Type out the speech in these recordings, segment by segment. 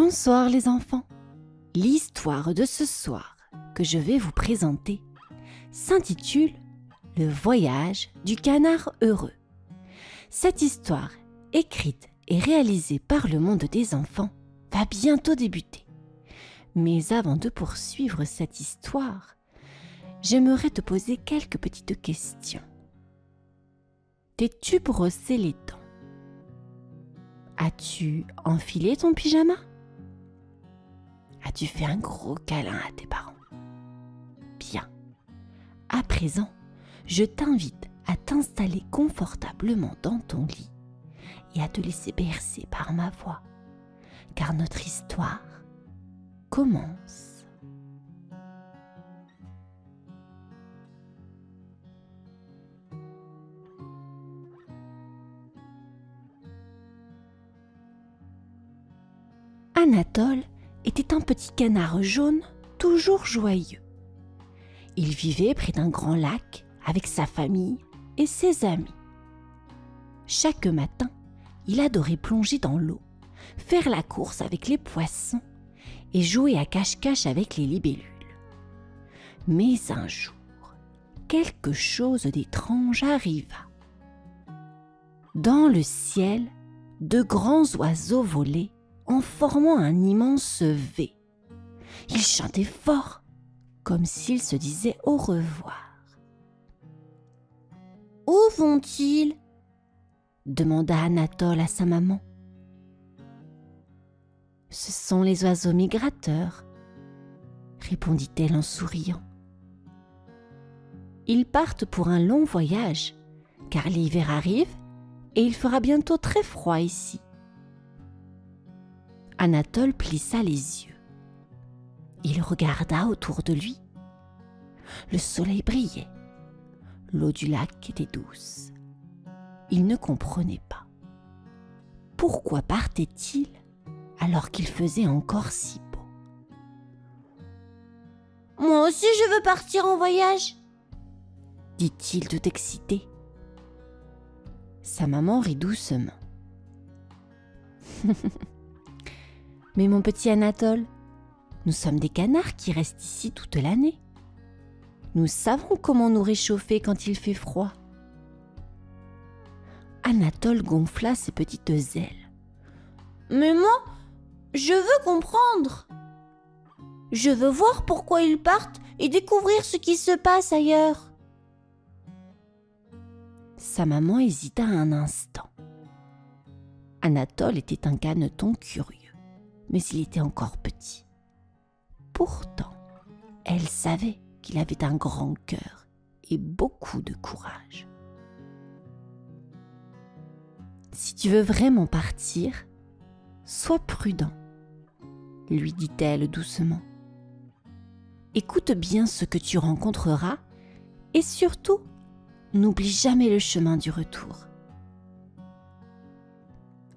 Bonsoir les enfants. L'histoire de ce soir que je vais vous présenter s'intitule « Le voyage du canard heureux ». Cette histoire, écrite et réalisée par le monde des enfants, va bientôt débuter. Mais avant de poursuivre cette histoire, j'aimerais te poser quelques petites questions. T'es-tu brossé les dents? As-tu enfilé ton pyjama? As-tu fait un gros câlin à tes parents? Bien. À présent, je t'invite à t'installer confortablement dans ton lit et à te laisser bercer par ma voix, car notre histoire commence. Anatole était un petit canard jaune, toujours joyeux. Il vivait près d'un grand lac avec sa famille et ses amis. Chaque matin, il adorait plonger dans l'eau, faire la course avec les poissons et jouer à cache-cache avec les libellules. Mais un jour, quelque chose d'étrange arriva. Dans le ciel, de grands oiseaux volaient en formant un immense V. Ils chantaient fort, comme s'ils se disaient au revoir. « Où vont-ils » demanda Anatole à sa maman. « Ce sont les oiseaux migrateurs, » répondit-elle en souriant. « Ils partent pour un long voyage, car l'hiver arrive et il fera bientôt très froid ici. » Anatole plissa les yeux. Il regarda autour de lui. Le soleil brillait. L'eau du lac était douce. Il ne comprenait pas. Pourquoi partait-il alors qu'il faisait encore si beau? « Moi aussi je veux partir en voyage !» dit-il tout excité. Sa maman rit doucement. Mais mon petit Anatole, nous sommes des canards qui restent ici toute l'année. Nous savons comment nous réchauffer quand il fait froid. Anatole gonfla ses petites ailes. Mais moi, je veux comprendre. Je veux voir pourquoi ils partent et découvrir ce qui se passe ailleurs. Sa maman hésita un instant. Anatole était un caneton curieux, mais il était encore petit. Pourtant, elle savait qu'il avait un grand cœur et beaucoup de courage. « Si tu veux vraiment partir, sois prudent, » lui dit-elle doucement. « Écoute bien ce que tu rencontreras et surtout, n'oublie jamais le chemin du retour. »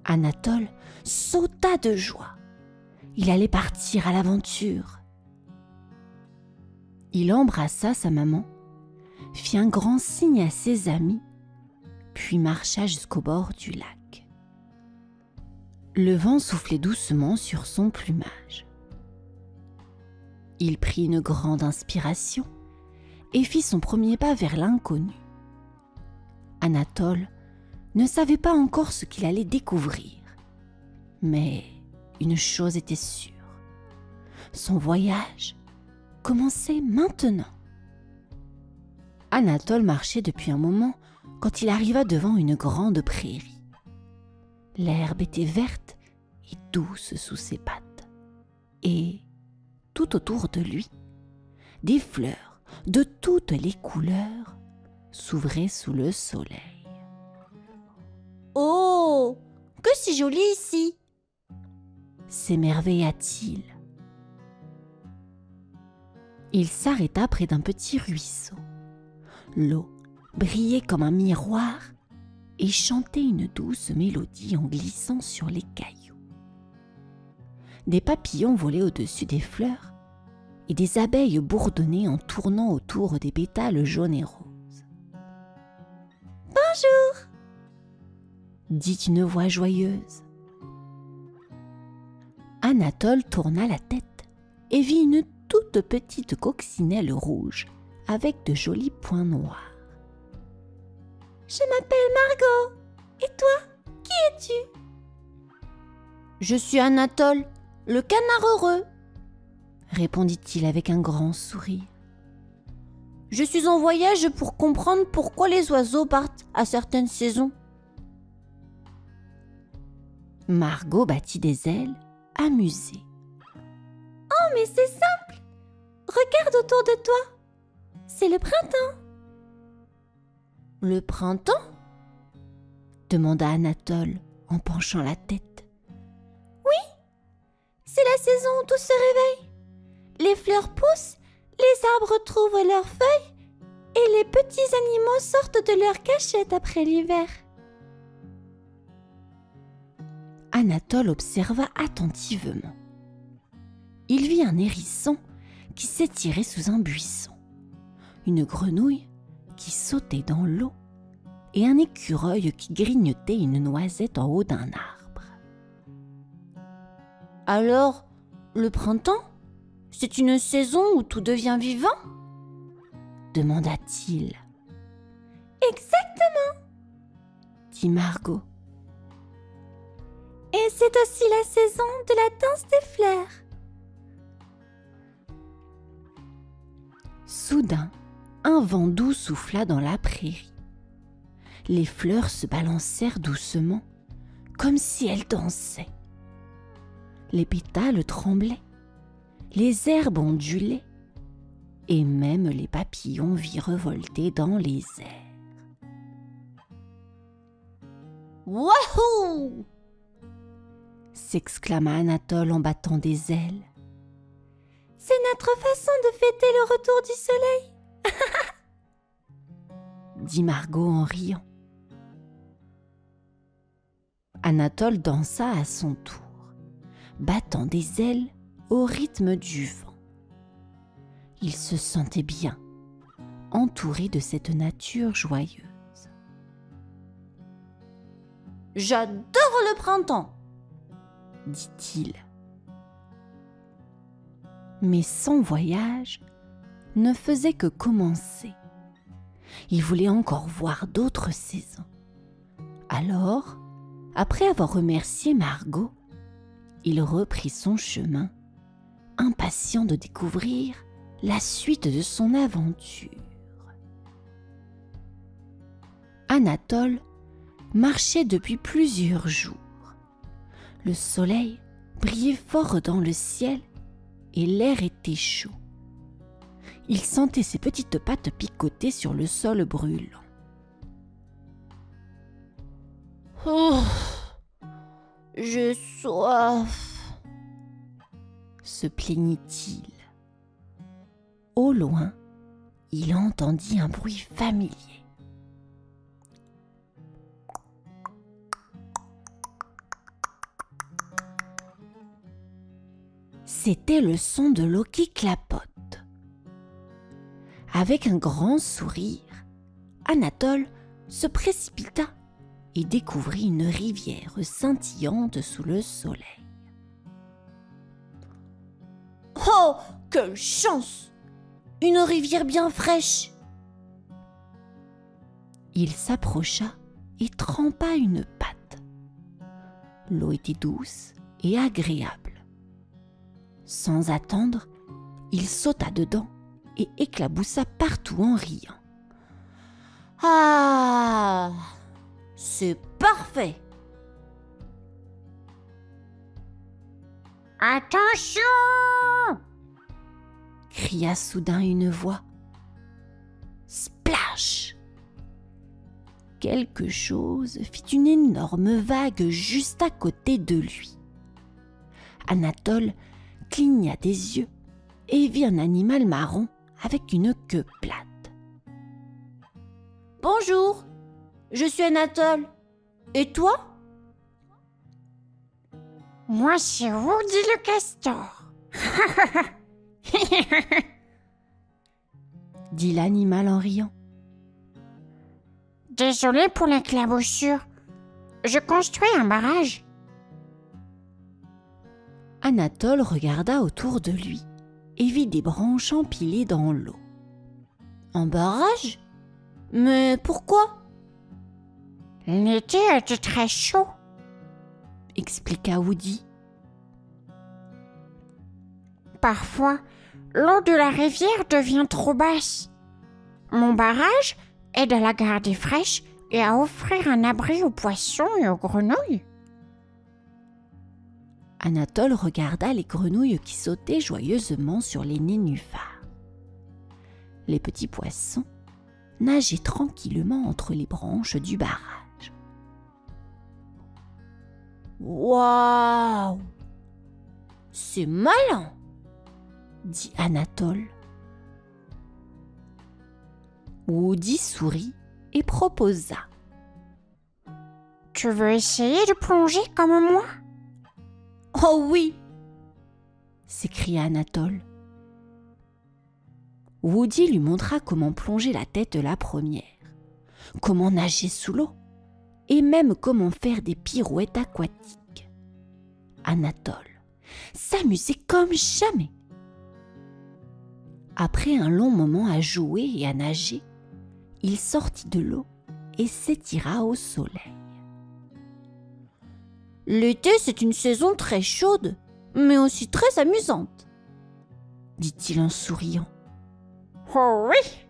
Anatole sauta de joie. Il allait partir à l'aventure. Il embrassa sa maman, fit un grand signe à ses amis, puis marcha jusqu'au bord du lac. Le vent soufflait doucement sur son plumage. Il prit une grande inspiration et fit son premier pas vers l'inconnu. Anatole ne savait pas encore ce qu'il allait découvrir, mais une chose était sûre, son voyage commençait maintenant. Anatole marchait depuis un moment quand il arriva devant une grande prairie. L'herbe était verte et douce sous ses pattes, et tout autour de lui, des fleurs de toutes les couleurs s'ouvraient sous le soleil. « Oh, que c'est joli ici !» s'émerveilla-t-il. Il s'arrêta près d'un petit ruisseau. L'eau brillait comme un miroir et chantait une douce mélodie en glissant sur les cailloux. Des papillons volaient au-dessus des fleurs et des abeilles bourdonnaient en tournant autour des pétales jaunes et roses. « Bonjour !» dit une voix joyeuse. Anatole tourna la tête et vit une toute petite coccinelle rouge avec de jolis points noirs. « Je m'appelle Margot. Et toi, qui es-tu » ?« Je suis Anatole, le canard heureux, » répondit-il avec un grand sourire. « Je suis en voyage pour comprendre pourquoi les oiseaux partent à certaines saisons. » Margot battit des ailes, amusée. « Oh, mais c'est simple! Regarde autour de toi. C'est le printemps. »« Le printemps ?» demanda Anatole en penchant la tête. « Oui, c'est la saison où tout se réveille. Les fleurs poussent, les arbres trouvent leurs feuilles et les petits animaux sortent de leur cachette après l'hiver. » Anatole observa attentivement. Il vit un hérisson qui s'étirait sous un buisson, une grenouille qui sautait dans l'eau et un écureuil qui grignotait une noisette en haut d'un arbre. « Alors, le printemps, c'est une saison où tout devient vivant ?» demanda-t-il. « Exactement !» dit Margot. « Et c'est aussi la saison de la danse des fleurs. » Soudain, un vent doux souffla dans la prairie. Les fleurs se balancèrent doucement, comme si elles dansaient. Les pétales tremblaient, les herbes ondulaient, et même les papillons virevoltaient dans les airs. « Wouhou !» s'exclama Anatole en battant des ailes. « C'est notre façon de fêter le retour du soleil !» dit Margot en riant. Anatole dansa à son tour, battant des ailes au rythme du vent. Il se sentait bien, entouré de cette nature joyeuse. « J'adore le printemps !» dit-il. Mais son voyage ne faisait que commencer. Il voulait encore voir d'autres saisons. Alors, après avoir remercié Margot, il reprit son chemin, impatient de découvrir la suite de son aventure. Anatole marchait depuis plusieurs jours. Le soleil brillait fort dans le ciel et l'air était chaud. Il sentait ses petites pattes picoter sur le sol brûlant. « Oh, j'ai soif !» se plaignit-il. Au loin, il entendit un bruit familier. C'était le son de l'eau qui clapote. Avec un grand sourire, Anatole se précipita et découvrit une rivière scintillante sous le soleil. « Oh, quelle chance! Une rivière bien fraîche !» Il s'approcha et trempa une patte. L'eau était douce et agréable. Sans attendre, il sauta dedans et éclaboussa partout en riant. « Ah, c'est parfait !»« Attention !» cria soudain une voix. Splash ! Quelque chose fit une énorme vague juste à côté de lui. Anatole cligna des yeux et vit un animal marron avec une queue plate. « Bonjour, je suis Anatole. Et toi ?»« Moi, c'est Woody le castor. » dit l'animal en riant. Désolé pour l'éclaboussure. Je construis un barrage. Anatole regarda autour de lui et vit des branches empilées dans l'eau. Un barrage? Mais pourquoi? L'été était très chaud. Expliqua Woody. Parfois, l'eau de la rivière devient trop basse. Mon barrage aide à la garder fraîche et à offrir un abri aux poissons et aux grenouilles. Anatole regarda les grenouilles qui sautaient joyeusement sur les nénuphars. Les petits poissons nageaient tranquillement entre les branches du barrage. Waouh! C'est malin! Dit Anatole. Woody sourit et proposa. Tu veux essayer de plonger comme moi? Oh oui! S'écria Anatole. Woody lui montra comment plonger la tête la première, comment nager sous l'eau et même comment faire des pirouettes aquatiques. Anatole s'amusait comme jamais. Après un long moment à jouer et à nager, il sortit de l'eau et s'étira au soleil. L'été, c'est une saison très chaude, mais aussi très amusante, dit-il en souriant. Oh oui!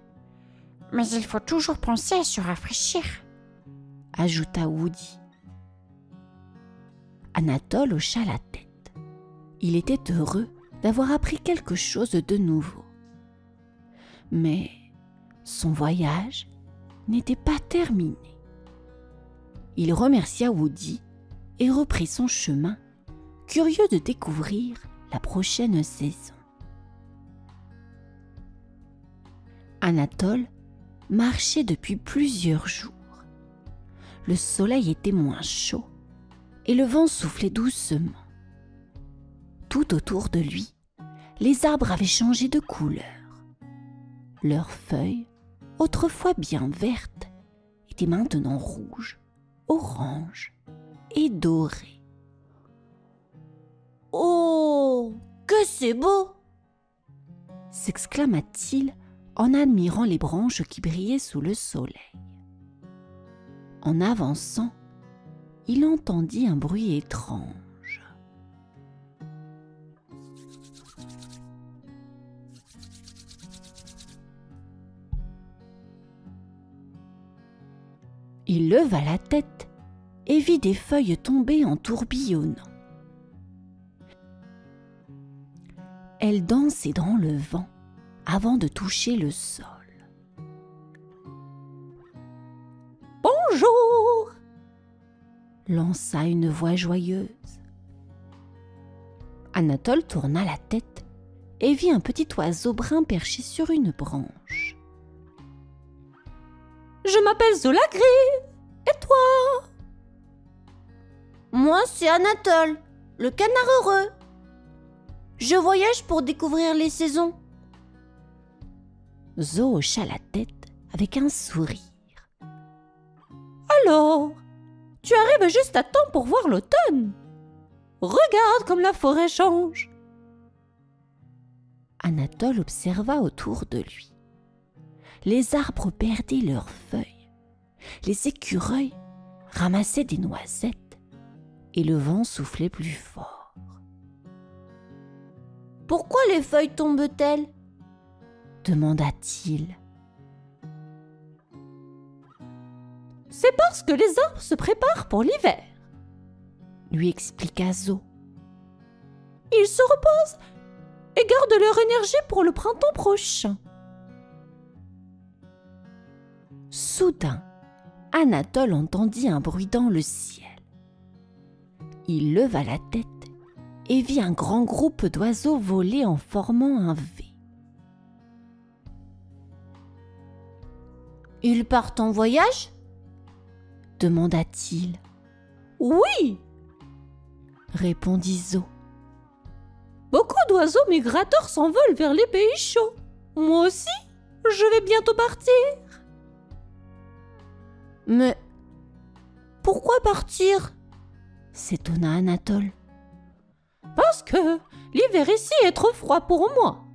Mais il faut toujours penser à se rafraîchir, ajouta Woody. Anatole hocha la tête. Il était heureux d'avoir appris quelque chose de nouveau. Mais son voyage n'était pas terminé. Il remercia Woody et reprit son chemin, curieux de découvrir la prochaine saison. Anatole marchait depuis plusieurs jours. Le soleil était moins chaud et le vent soufflait doucement. Tout autour de lui, les arbres avaient changé de couleur. Leurs feuilles, autrefois bien vertes, étaient maintenant rouges, oranges et dorées. « Oh, que c'est beau !» s'exclama-t-il en admirant les branches qui brillaient sous le soleil. En avançant, il entendit un bruit étrange. Il leva la tête et vit des feuilles tomber en tourbillonnant. Elles dansaient dans le vent avant de toucher le sol. « Bonjour !» lança une voix joyeuse. Anatole tourna la tête et vit un petit oiseau brun perché sur une branche. « Je m'appelle Zolagri. Et toi ?»« Moi, c'est Anatole, le canard heureux. Je voyage pour découvrir les saisons. » Zo hocha la tête avec un sourire. « Alors, tu arrives juste à temps pour voir l'automne. Regarde comme la forêt change. » Anatole observa autour de lui. Les arbres perdaient leurs feuilles, les écureuils ramassaient des noisettes et le vent soufflait plus fort. « Pourquoi les feuilles tombent-elles ?» demanda-t-il. « C'est parce que les arbres se préparent pour l'hiver, » lui expliqua Zo. « Ils se reposent et gardent leur énergie pour le printemps prochain. » Soudain, Anatole entendit un bruit dans le ciel. Il leva la tête et vit un grand groupe d'oiseaux voler en formant un V. « Ils partent en voyage ?» demanda-t-il. « Oui !» répondit Zo. « Beaucoup d'oiseaux migrateurs s'envolent vers les pays chauds. Moi aussi, je vais bientôt partir. » « Mais pourquoi partir ?» s'étonna Anatole. parce que l'hiver ici est trop froid pour moi.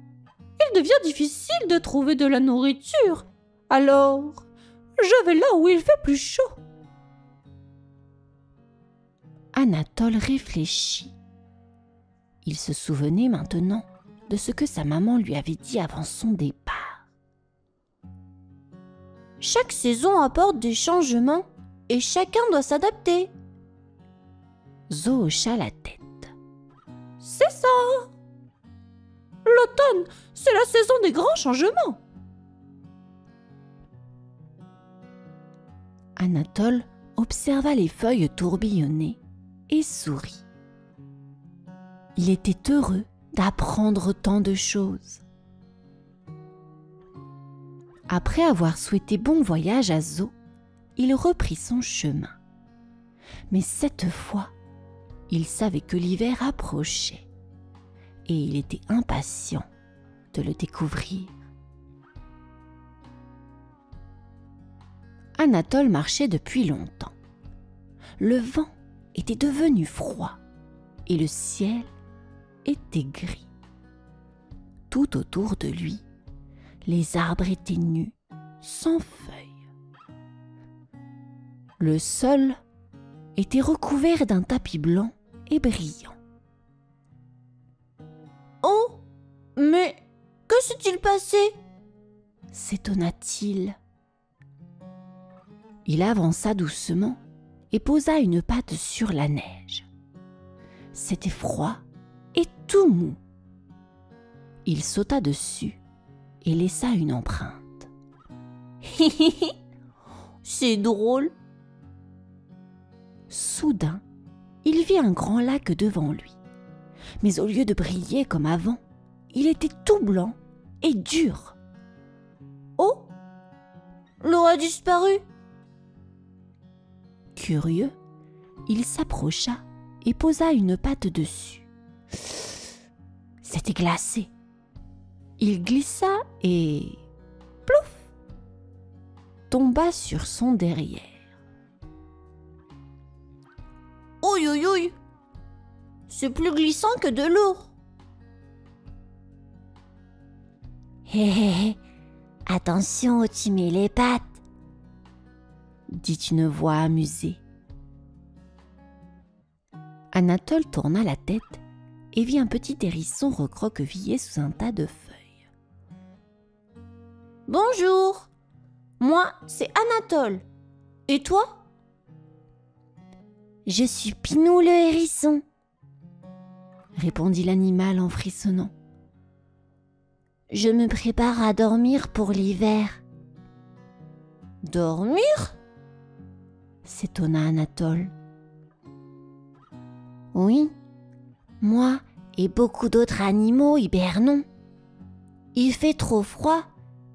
Il devient difficile de trouver de la nourriture. Alors, je vais là où il fait plus chaud. » Anatole réfléchit. Il se souvenait maintenant de ce que sa maman lui avait dit avant son départ. « Chaque saison apporte des changements et chacun doit s'adapter. » Zo hocha la tête. « C'est ça! L'automne, c'est la saison des grands changements. » Anatole observa les feuilles tourbillonner et sourit. Il était heureux d'apprendre tant de choses. Après avoir souhaité bon voyage à Zo, il reprit son chemin. Mais cette fois, il savait que l'hiver approchait et il était impatient de le découvrir. Anatole marchait depuis longtemps. Le vent était devenu froid et le ciel était gris. Tout autour de lui, les arbres étaient nus, sans feuilles. Le sol était recouvert d'un tapis blanc et brillant. « Oh, mais que s'est-il passé ?» s'étonna-t-il. Il avança doucement et posa une patte sur la neige. C'était froid et tout mou. Il sauta dessus et laissa une empreinte. « C'est drôle !» Soudain, il vit un grand lac devant lui. Mais au lieu de briller comme avant, il était tout blanc et dur. « Oh, l'eau a disparu !» Curieux, il s'approcha et posa une patte dessus. C'était glacé. Il glissa et plouf, tomba sur son derrière. Ouïe, ouïe, ouïe, c'est plus glissant que de l'eau. Hé hé hé, attention où tu mets les pattes, dit une voix amusée. Anatole tourna la tête et vit un petit hérisson recroquevillé sous un tas de feuilles. « Bonjour, moi c'est Anatole. Et toi ?»« Je suis Pinou le hérisson, » répondit l'animal en frissonnant. « Je me prépare à dormir pour l'hiver. »« Dormir ?» s'étonna Anatole. « Oui, moi et beaucoup d'autres animaux hibernons. Il fait trop froid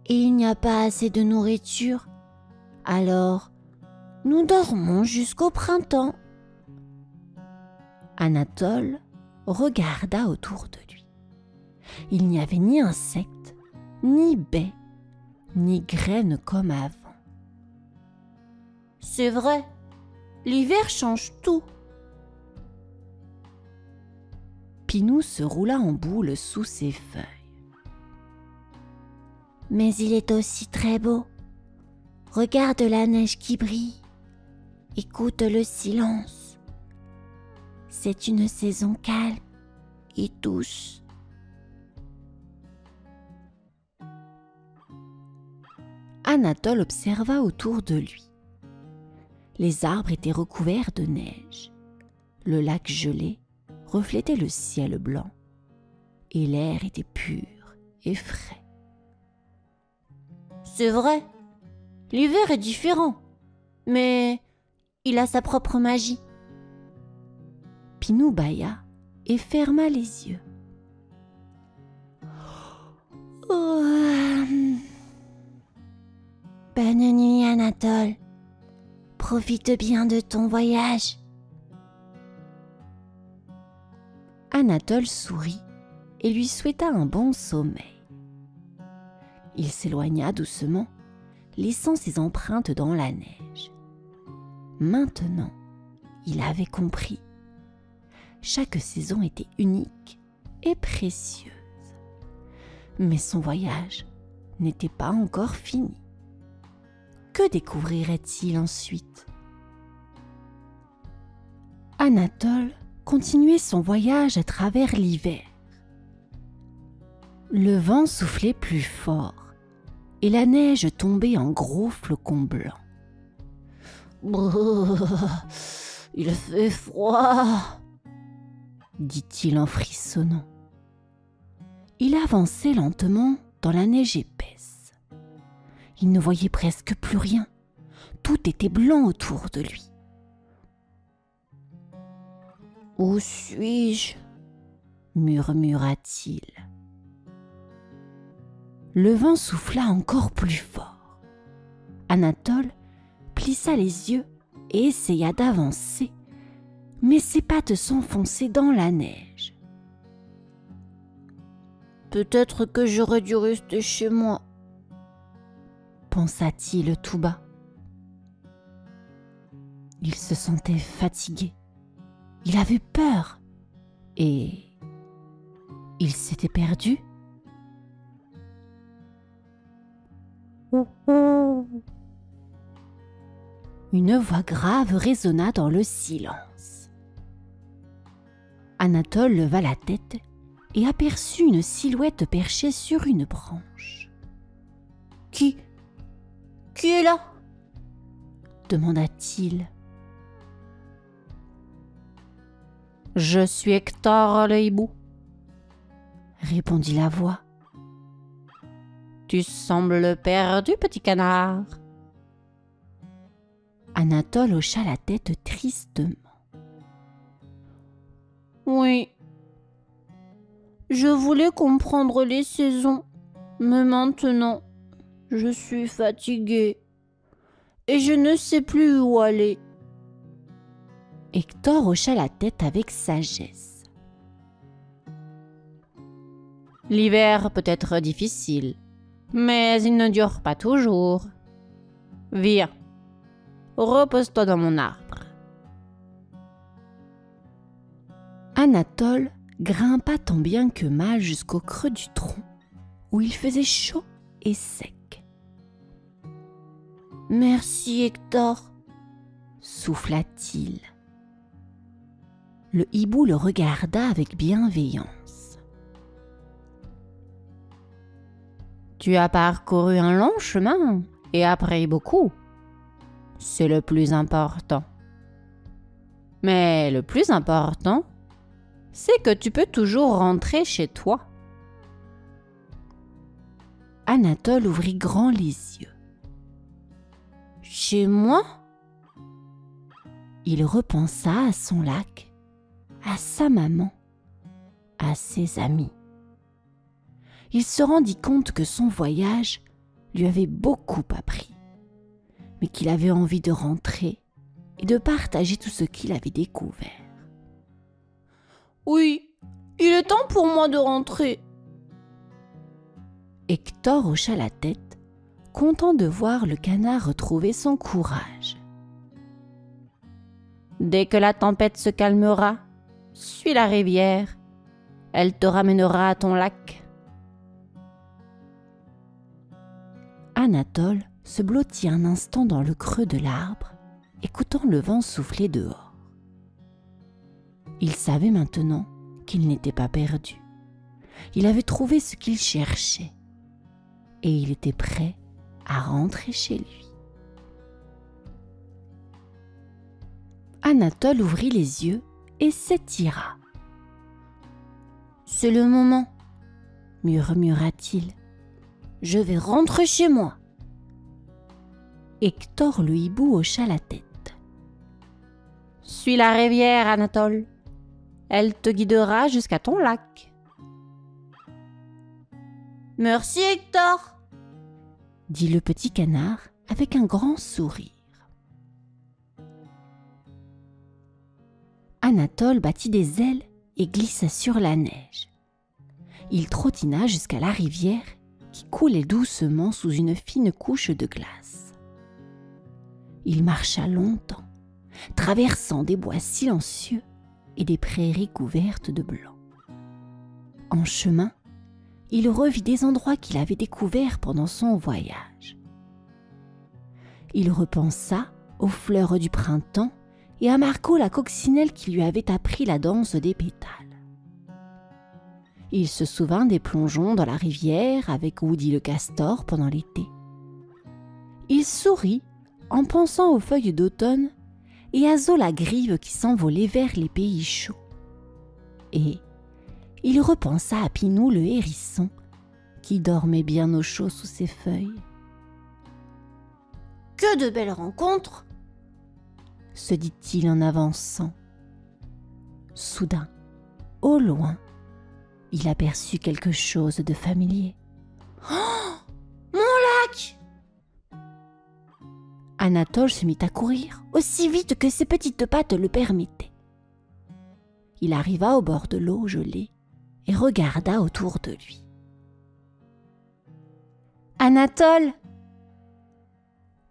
et il n'y a pas assez de nourriture. Alors, nous dormons jusqu'au printemps. » Anatole regarda autour de lui. Il n'y avait ni insectes, ni baies, ni graines comme avant. « C'est vrai, l'hiver change tout. » Pinou se roula en boule sous ses feuilles. « Mais il est aussi très beau. Regarde la neige qui brille. Écoute le silence. C'est une saison calme et douce. » Anatole observa autour de lui. Les arbres étaient recouverts de neige. Le lac gelé reflétait le ciel blanc et l'air était pur et frais. « C'est vrai, l'hiver est différent, mais il a sa propre magie. » Pinou bâilla et ferma les yeux. Bonne nuit, Anatole. Profite bien de ton voyage. Anatole sourit et lui souhaita un bon sommeil. Il s'éloigna doucement, laissant ses empreintes dans la neige. Maintenant, il avait compris. chaque saison était unique et précieuse. Mais son voyage n'était pas encore fini. Que découvrirait-il ensuite? Anatole continuait son voyage à travers l'hiver. Le vent soufflait plus fort et la neige tombait en gros flocons blancs. Brrr, il fait froid, dit-il en frissonnant. Il avançait lentement dans la neige épaisse. Il ne voyait presque plus rien. Tout était blanc autour de lui. « Où suis-je » murmura-t-il. Le vent souffla encore plus fort. Anatole plissa les yeux et essaya d'avancer, mais ses pattes s'enfonçaient dans la neige. « Peut-être que j'aurais dû rester chez moi, » pensa-t-il tout bas. Il se sentait fatigué. Il avait peur. Et il s'était perdu. Une voix grave résonna dans le silence. Anatole leva la tête et aperçut une silhouette perchée sur une branche. « Qui est là ?» demanda-t-il. « Je suis Hector le hibou, » répondit la voix. « Tu sembles perdu, petit canard. » Anatole hocha la tête tristement. « Oui, je voulais comprendre les saisons, mais maintenant, je suis fatigué et je ne sais plus où aller. » Hector hocha la tête avec sagesse. « L'hiver peut être difficile, mais il ne dure pas toujours. Viens, repose-toi dans mon arbre. » Anatole grimpa tant bien que mal jusqu'au creux du tronc, où il faisait chaud et sec. « Merci, Hector, » souffla-t-il. Le hibou le regarda avec bienveillance. « Tu as parcouru un long chemin et appris beaucoup. C'est le plus important. Mais le plus important, c'est que tu peux toujours rentrer chez toi. » Anatole ouvrit grand les yeux. « Chez moi ?» Il repensa à son lac, à sa maman, à ses amis. Il se rendit compte que son voyage lui avait beaucoup appris, mais qu'il avait envie de rentrer et de partager tout ce qu'il avait découvert. « Oui, il est temps pour moi de rentrer. » Hector hocha la tête, content de voir le canard retrouver son courage. « Dès que la tempête se calmera, suis la rivière, elle te ramènera à ton lac. » Anatole se blottit un instant dans le creux de l'arbre, écoutant le vent souffler dehors. Il savait maintenant qu'il n'était pas perdu. Il avait trouvé ce qu'il cherchait et il était prêt à rentrer chez lui. Anatole ouvrit les yeux et s'étira. « C'est le moment, » murmura-t-il. « Je vais rentrer chez moi. » Hector le hibou hocha la tête. « Suis la rivière, Anatole. Elle te guidera jusqu'à ton lac. »« Merci, Hector !» dit le petit canard avec un grand sourire. Anatole battit des ailes et glissa sur la neige. Il trottina jusqu'à la rivière qui coulait doucement sous une fine couche de glace. Il marcha longtemps, traversant des bois silencieux et des prairies couvertes de blanc. En chemin, il revit des endroits qu'il avait découverts pendant son voyage. Il repensa aux fleurs du printemps et à Margot la coccinelle qui lui avait appris la danse des pétales. Il se souvint des plongeons dans la rivière avec Woody le castor pendant l'été. Il sourit en pensant aux feuilles d'automne et à Zo la grive qui s'envolait vers les pays chauds. Et il repensa à Pinou le hérisson qui dormait bien au chaud sous ses feuilles. « Que de belles rencontres !» se dit-il en avançant. Soudain, au loin, il aperçut quelque chose de familier. « Oh, mon lac !» Anatole se mit à courir aussi vite que ses petites pattes le permettaient. Il arriva au bord de l'eau gelée et regarda autour de lui. « Anatole !»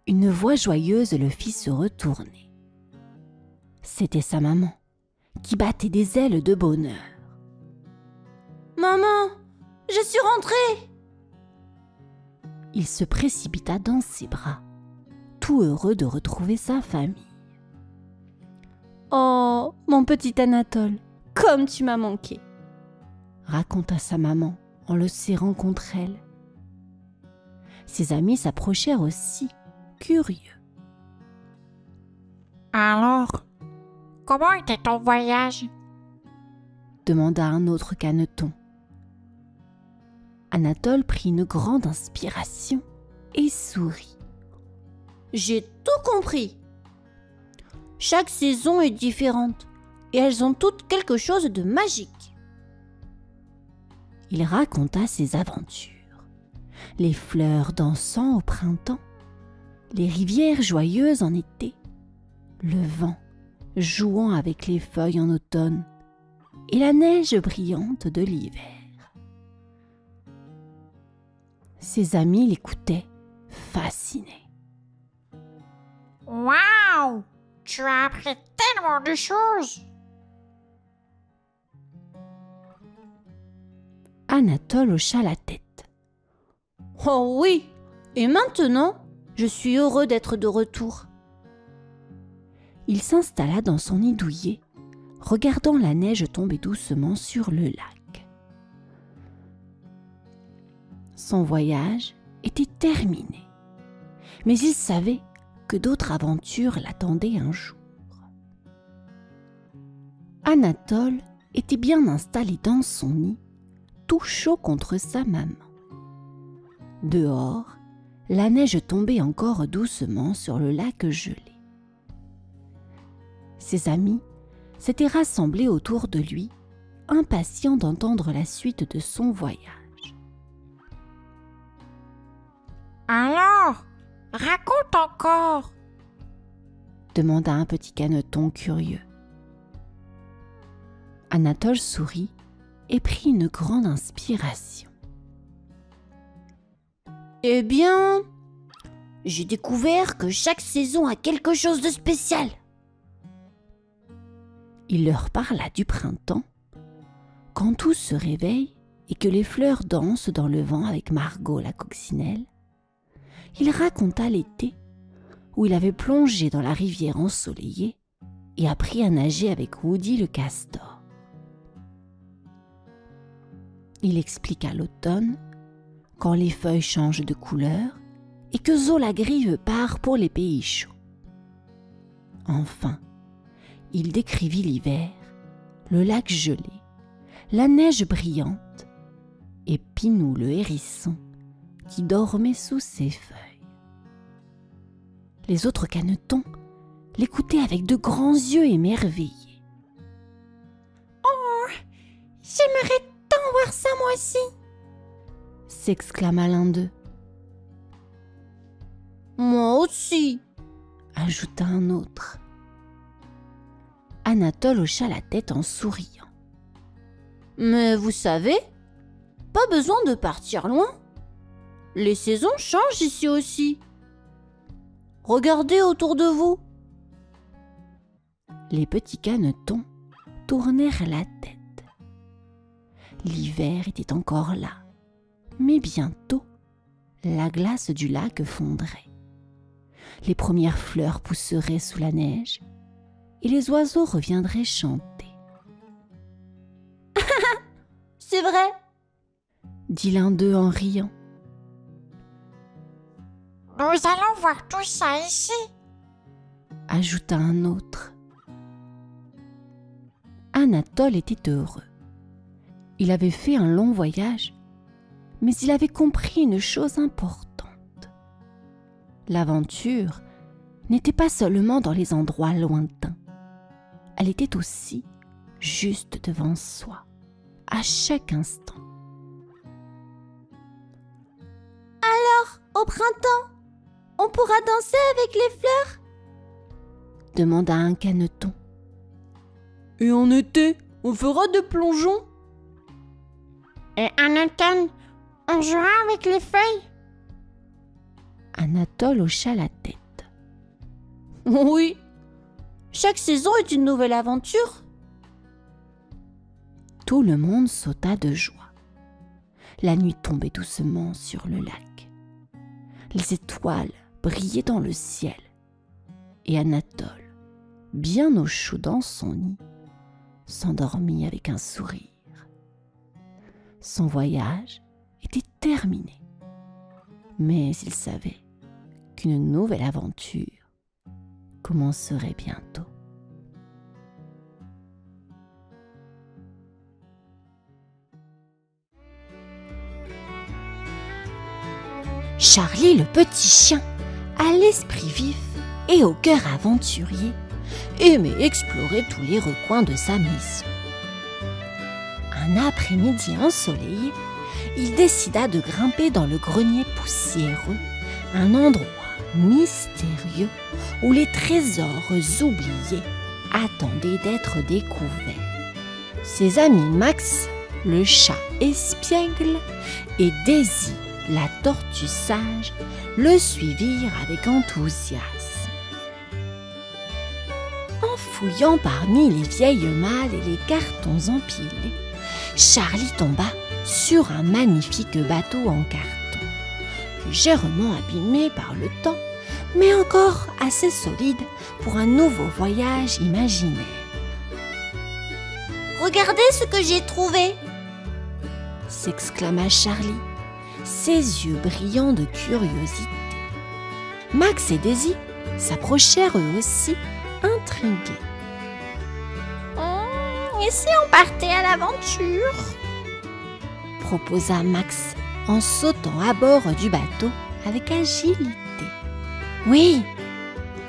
Une voix joyeuse le fit se retourner. C'était sa maman, qui battait des ailes de bonheur. « Maman, je suis rentrée !» Il se précipita dans ses bras, tout heureux de retrouver sa famille. « Oh, mon petit Anatole, comme tu m'as manqué !» raconta sa maman en le serrant contre elle. Ses amis s'approchèrent aussi, curieux. « Alors, comment était ton voyage ?» demanda un autre caneton. Anatole prit une grande inspiration et sourit. « J'ai tout compris. Chaque saison est différente et elles ont toutes quelque chose de magique. » Il raconta ses aventures. Les fleurs dansant au printemps, les rivières joyeuses en été, le vent jouant avec les feuilles en automne et la neige brillante de l'hiver. Ses amis l'écoutaient, fascinés. « Waouh! Tu as appris tellement de choses !» Anatole hocha la tête. « Oh oui, et maintenant, je suis heureux d'être de retour. » Il s'installa dans son nid douillet, regardant la neige tomber doucement sur le lac. Son voyage était terminé, mais il savait que d'autres aventures l'attendaient un jour. Anatole était bien installé dans son nid, tout chaud contre sa maman. Dehors, la neige tombait encore doucement sur le lac gelé. Ses amis s'étaient rassemblés autour de lui, impatients d'entendre la suite de son voyage. « Alors, raconte encore !» demanda un petit caneton curieux. Anatole sourit et prit une grande inspiration. « Eh bien, j'ai découvert que chaque saison a quelque chose de spécial. » Il leur parla du printemps, quand tous se réveillent et que les fleurs dansent dans le vent avec Margot la coccinelle. Il raconta l'été, où il avait plongé dans la rivière ensoleillée et appris à nager avec Woody le castor. Il expliqua l'automne, quand les feuilles changent de couleur et que Zo la grive part pour les pays chauds. Enfin, il décrivit l'hiver, le lac gelé, la neige brillante et Pinou le hérisson qui dormait sous ses feuilles. Les autres canetons l'écoutaient avec de grands yeux émerveillés. « Oh, j'aimerais tant voir ça moi aussi !» s'exclama l'un d'eux. « Moi aussi !» ajouta un autre. Anatole hocha la tête en souriant. « Mais vous savez, pas besoin de partir loin. Les saisons changent ici aussi. Regardez autour de vous. » Les petits canetons tournèrent la tête. L'hiver était encore là, mais bientôt, la glace du lac fondrait. Les premières fleurs pousseraient sous la neige et les oiseaux reviendraient chanter. « C'est vrai !» dit l'un d'eux en riant. « Nous allons voir tout ça ici !» ajouta un autre. Anatole était heureux. Il avait fait un long voyage, mais il avait compris une chose importante. L'aventure n'était pas seulement dans les endroits lointains. Elle était aussi juste devant soi, à chaque instant. Alors, au printemps, on pourra danser avec les fleurs ? Demanda un caneton. Et en été, on fera des plongeons ? Et en automne, on jouera avec les feuilles. Anatole hocha la tête. Oui, chaque saison est une nouvelle aventure. Tout le monde sauta de joie. La nuit tombait doucement sur le lac. Les étoiles brillaient dans le ciel. Et Anatole, bien au chaud dans son nid, s'endormit avec un sourire. Son voyage était terminé, mais il savait qu'une nouvelle aventure commencerait bientôt. Charlie le petit chien, à l'esprit vif et au cœur aventurier, aimait explorer tous les recoins de sa maison. Un après-midi ensoleillé, il décida de grimper dans le grenier poussiéreux, un endroit mystérieux où les trésors oubliés attendaient d'être découverts. Ses amis Max, le chat espiègle, et Daisy, la tortue sage, le suivirent avec enthousiasme. En fouillant parmi les vieilles malles et les cartons empilés, Charlie tomba sur un magnifique bateau en carton, légèrement abîmé par le temps, mais encore assez solide pour un nouveau voyage imaginaire. « Regardez ce que j'ai trouvé !» s'exclama Charlie, ses yeux brillants de curiosité. Max et Daisy s'approchèrent eux aussi, intrigués. Et si on partait à l'aventure ? Proposa Max en sautant à bord du bateau avec agilité. Oui,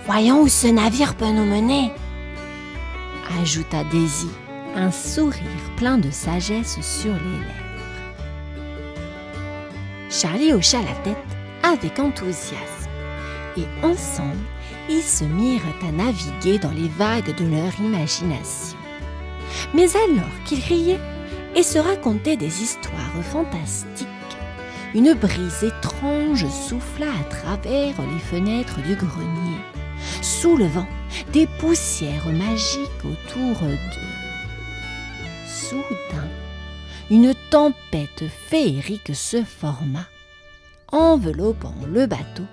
voyons où ce navire peut nous mener, ajouta Daisy, un sourire plein de sagesse sur les lèvres. Charlie hocha la tête avec enthousiasme et ensemble, ils se mirent à naviguer dans les vagues de leur imagination. Mais alors qu'ils riaient et se racontaient des histoires fantastiques, une brise étrange souffla à travers les fenêtres du grenier, soulevant des poussières magiques autour d'eux. Soudain, une tempête féerique se forma, enveloppant le bateau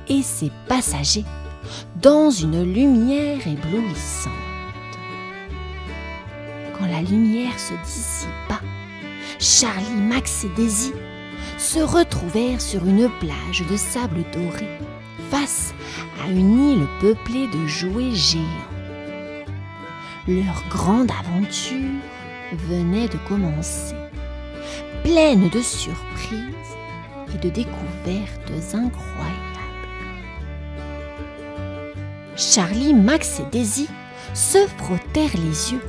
et ses passagers dans une lumière éblouissante. Quand la lumière se dissipa, Charlie, Max et Daisy se retrouvèrent sur une plage de sable doré, face à une île peuplée de jouets géants. Leur grande aventure venait de commencer, pleine de surprises et de découvertes incroyables. Charlie, Max et Daisy se frottèrent les yeux,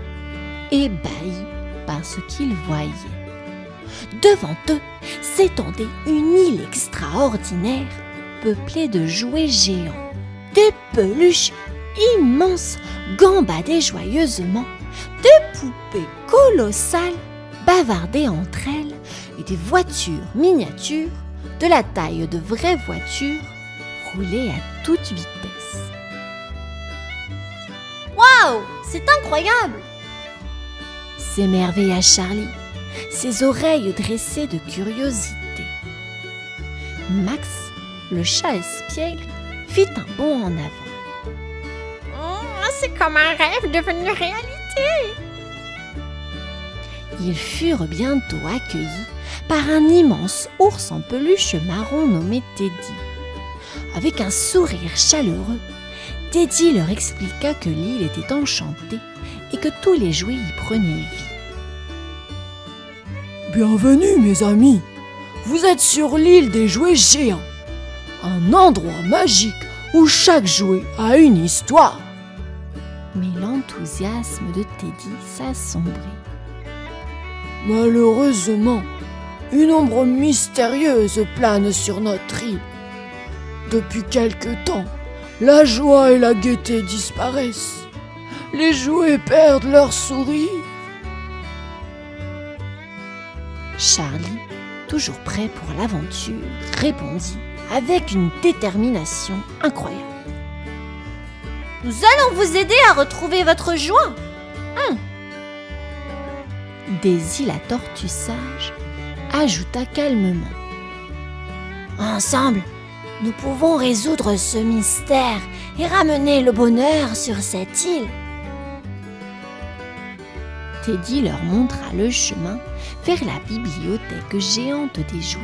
ébahis par ce qu'ils voyaient. Devant eux s'étendait une île extraordinaire, peuplée de jouets géants. Des peluches immenses gambadaient joyeusement, des poupées colossales bavardaient entre elles et des voitures miniatures de la taille de vraies voitures roulaient à toute vitesse. « Waouh, c'est incroyable !» s'émerveilla Charlie, ses oreilles dressées de curiosité. Max, le chat espiègle, fit un bond en avant. C'est comme un rêve devenu réalité. Ils furent bientôt accueillis par un immense ours en peluche marron nommé Teddy. Avec un sourire chaleureux, Teddy leur expliqua que l'île était enchantée et que tous les jouets y prenaient vie. Bienvenue mes amis, vous êtes sur l'île des jouets géants, un endroit magique où chaque jouet a une histoire. Mais l'enthousiasme de Teddy s'assombrit. Malheureusement, une ombre mystérieuse plane sur notre île. Depuis quelque temps, la joie et la gaieté disparaissent. Les jouets perdent leur sourire. Charlie, toujours prêt pour l'aventure, répondit avec une détermination incroyable. Nous allons vous aider à retrouver votre joie. Daisy la tortue sage ajouta calmement. Ensemble, nous pouvons résoudre ce mystère et ramener le bonheur sur cette île. Teddy leur montra le chemin vers la bibliothèque géante des jouets,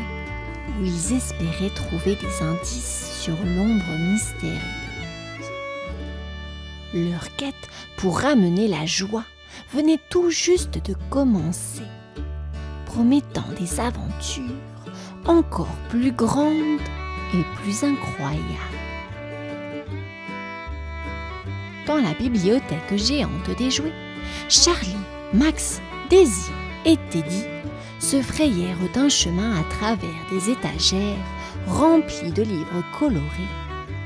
où ils espéraient trouver des indices sur l'ombre mystérieuse. Leur quête pour ramener la joie venait tout juste de commencer, promettant des aventures encore plus grandes et plus incroyables. Dans la bibliothèque géante des jouets, Charlie, Max, Daisy et Teddy se frayèrent d'un chemin à travers des étagères remplies de livres colorés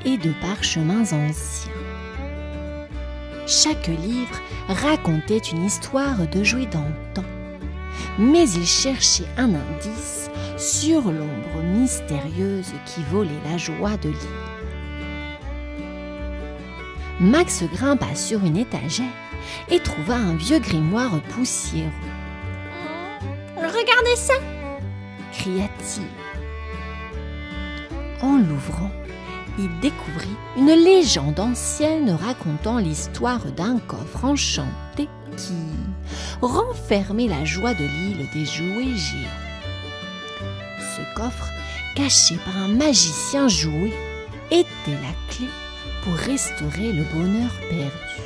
et de parchemins anciens. Chaque livre racontait une histoire de jouets d'antan, mais ils cherchaient un indice sur l'ombre mystérieuse qui volait la joie de l'île. Max grimpa sur une étagère et trouva un vieux grimoire poussiéreux. « Regardez ça !» cria-t-il. En l'ouvrant, il découvrit une légende ancienne racontant l'histoire d'un coffre enchanté qui renfermait la joie de l'île des jouets géants. Ce coffre, caché par un magicien jouet, était la clé pour restaurer le bonheur perdu.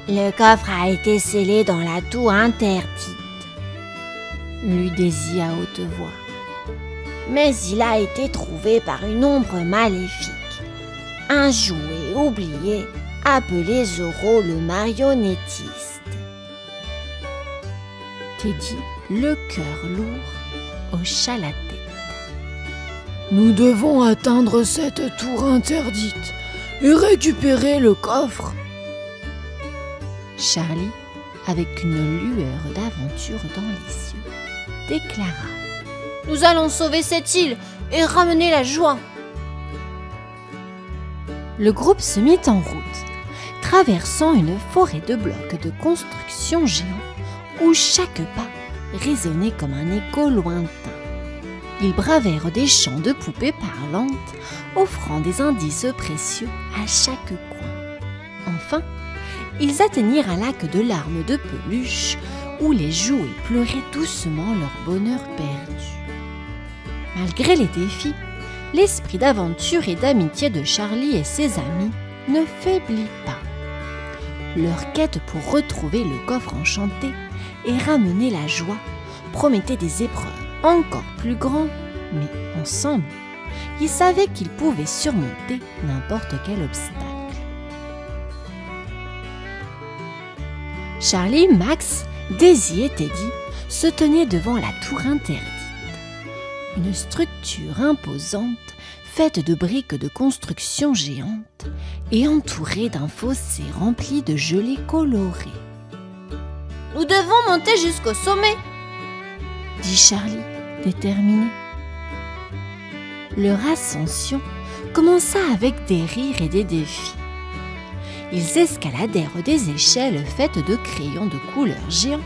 Le coffre a été scellé dans la tour interdite, lut Daisy à haute voix. Mais il a été trouvé par une ombre maléfique, un jouet oublié appelé Zorro le marionnettiste. Teddy, le cœur lourd, hocha la tête. Nous devons atteindre cette tour interdite et récupérer le coffre. Charlie, avec une lueur d'aventure dans les yeux, déclara: Nous allons sauver cette île et ramener la joie. Le groupe se mit en route, traversant une forêt de blocs de construction géants où chaque pas résonnait comme un écho lointain. Ils bravèrent des champs de poupées parlantes, offrant des indices précieux à chaque coin. Enfin, ils atteignirent un lac de larmes de peluche où les jouets pleuraient doucement leur bonheur perdu. Malgré les défis, l'esprit d'aventure et d'amitié de Charlie et ses amis ne faiblit pas. Leur quête pour retrouver le coffre enchanté et ramener la joie promettait des épreuves encore plus grandes, mais ensemble, ils savaient qu'ils pouvaient surmonter n'importe quel obstacle. Charlie, Max, Daisy et Teddy se tenaient devant la tour interdite. Une structure imposante faite de briques de construction géante et entourée d'un fossé rempli de gelées colorées. « Nous devons monter jusqu'au sommet !» dit Charlie, déterminé. Leur ascension commença avec des rires et des défis. Ils escaladèrent des échelles faites de crayons de couleur géants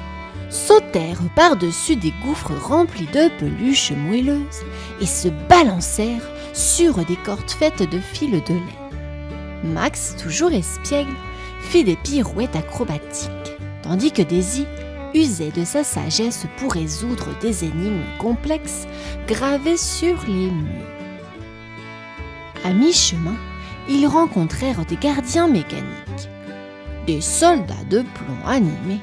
sautèrent par-dessus des gouffres remplis de peluches moelleuses et se balancèrent sur des cordes faites de fils de lait. Max, toujours espiègle, fit des pirouettes acrobatiques, tandis que Daisy usait de sa sagesse pour résoudre des énigmes complexes gravées sur les murs. À mi-chemin, ils rencontrèrent des gardiens mécaniques, des soldats de plomb animés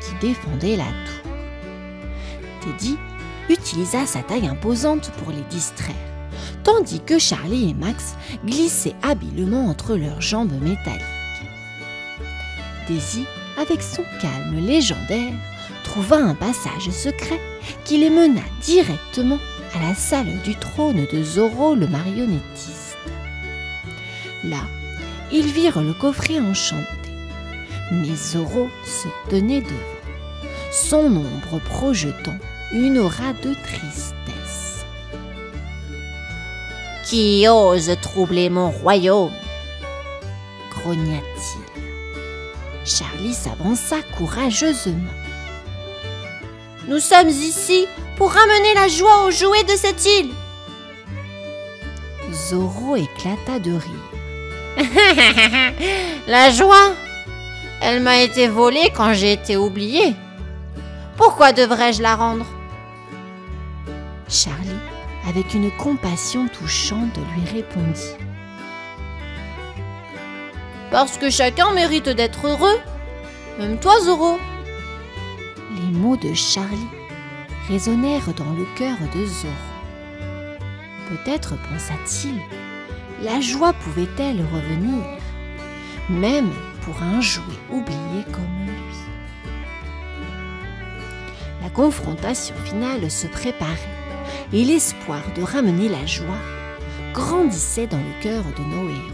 qui défendaient la tour. Teddy utilisa sa taille imposante pour les distraire, tandis que Charlie et Max glissaient habilement entre leurs jambes métalliques. Daisy, avec son calme légendaire, trouva un passage secret qui les mena directement à la salle du trône de Zorro le marionnettiste. Là, ils virent le coffret enchanté, mais Zorro se tenait devant, son ombre projetant une aura de tristesse. « Qui ose troubler mon royaume ?» grogna-t-il. Charlie s'avança courageusement. « Nous sommes ici pour ramener la joie aux jouets de cette île !» Zorro éclata de rire. « La joie ? Elle m'a été volée quand j'ai été oublié. Pourquoi devrais-je la rendre ?» Charlie, avec une compassion touchante, lui répondit. « Parce que chacun mérite d'être heureux, même toi, Zorro. » Les mots de Charlie résonnèrent dans le cœur de Zorro. Peut-être, pensa-t-il, la joie pouvait-elle revenir, même pour un jouet oublié comme lui. La confrontation finale se préparait et l'espoir de ramener la joie grandissait dans le cœur de nos héros.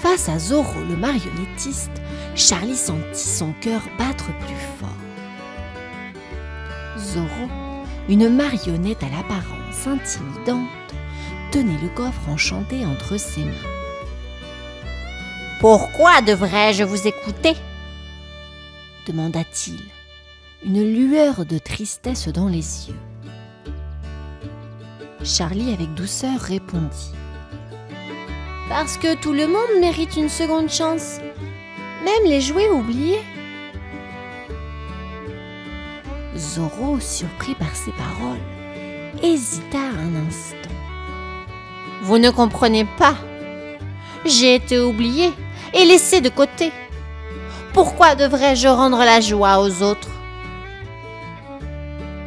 Face à Zorro le marionnettiste, Charlie sentit son cœur battre plus fort. Zorro, une marionnette à l'apparence intimidante, tenait le coffre enchanté entre ses mains. « Pourquoi devrais-je vous écouter ?» demanda-t-il, une lueur de tristesse dans les yeux. Charlie, avec douceur, répondit. « Parce que tout le monde mérite une seconde chance, même les jouets oubliés. » Zorro, surpris par ces paroles, hésita un instant. « Vous ne comprenez pas. J'ai été oublié et laissé de côté. Pourquoi devrais-je rendre la joie aux autres ?»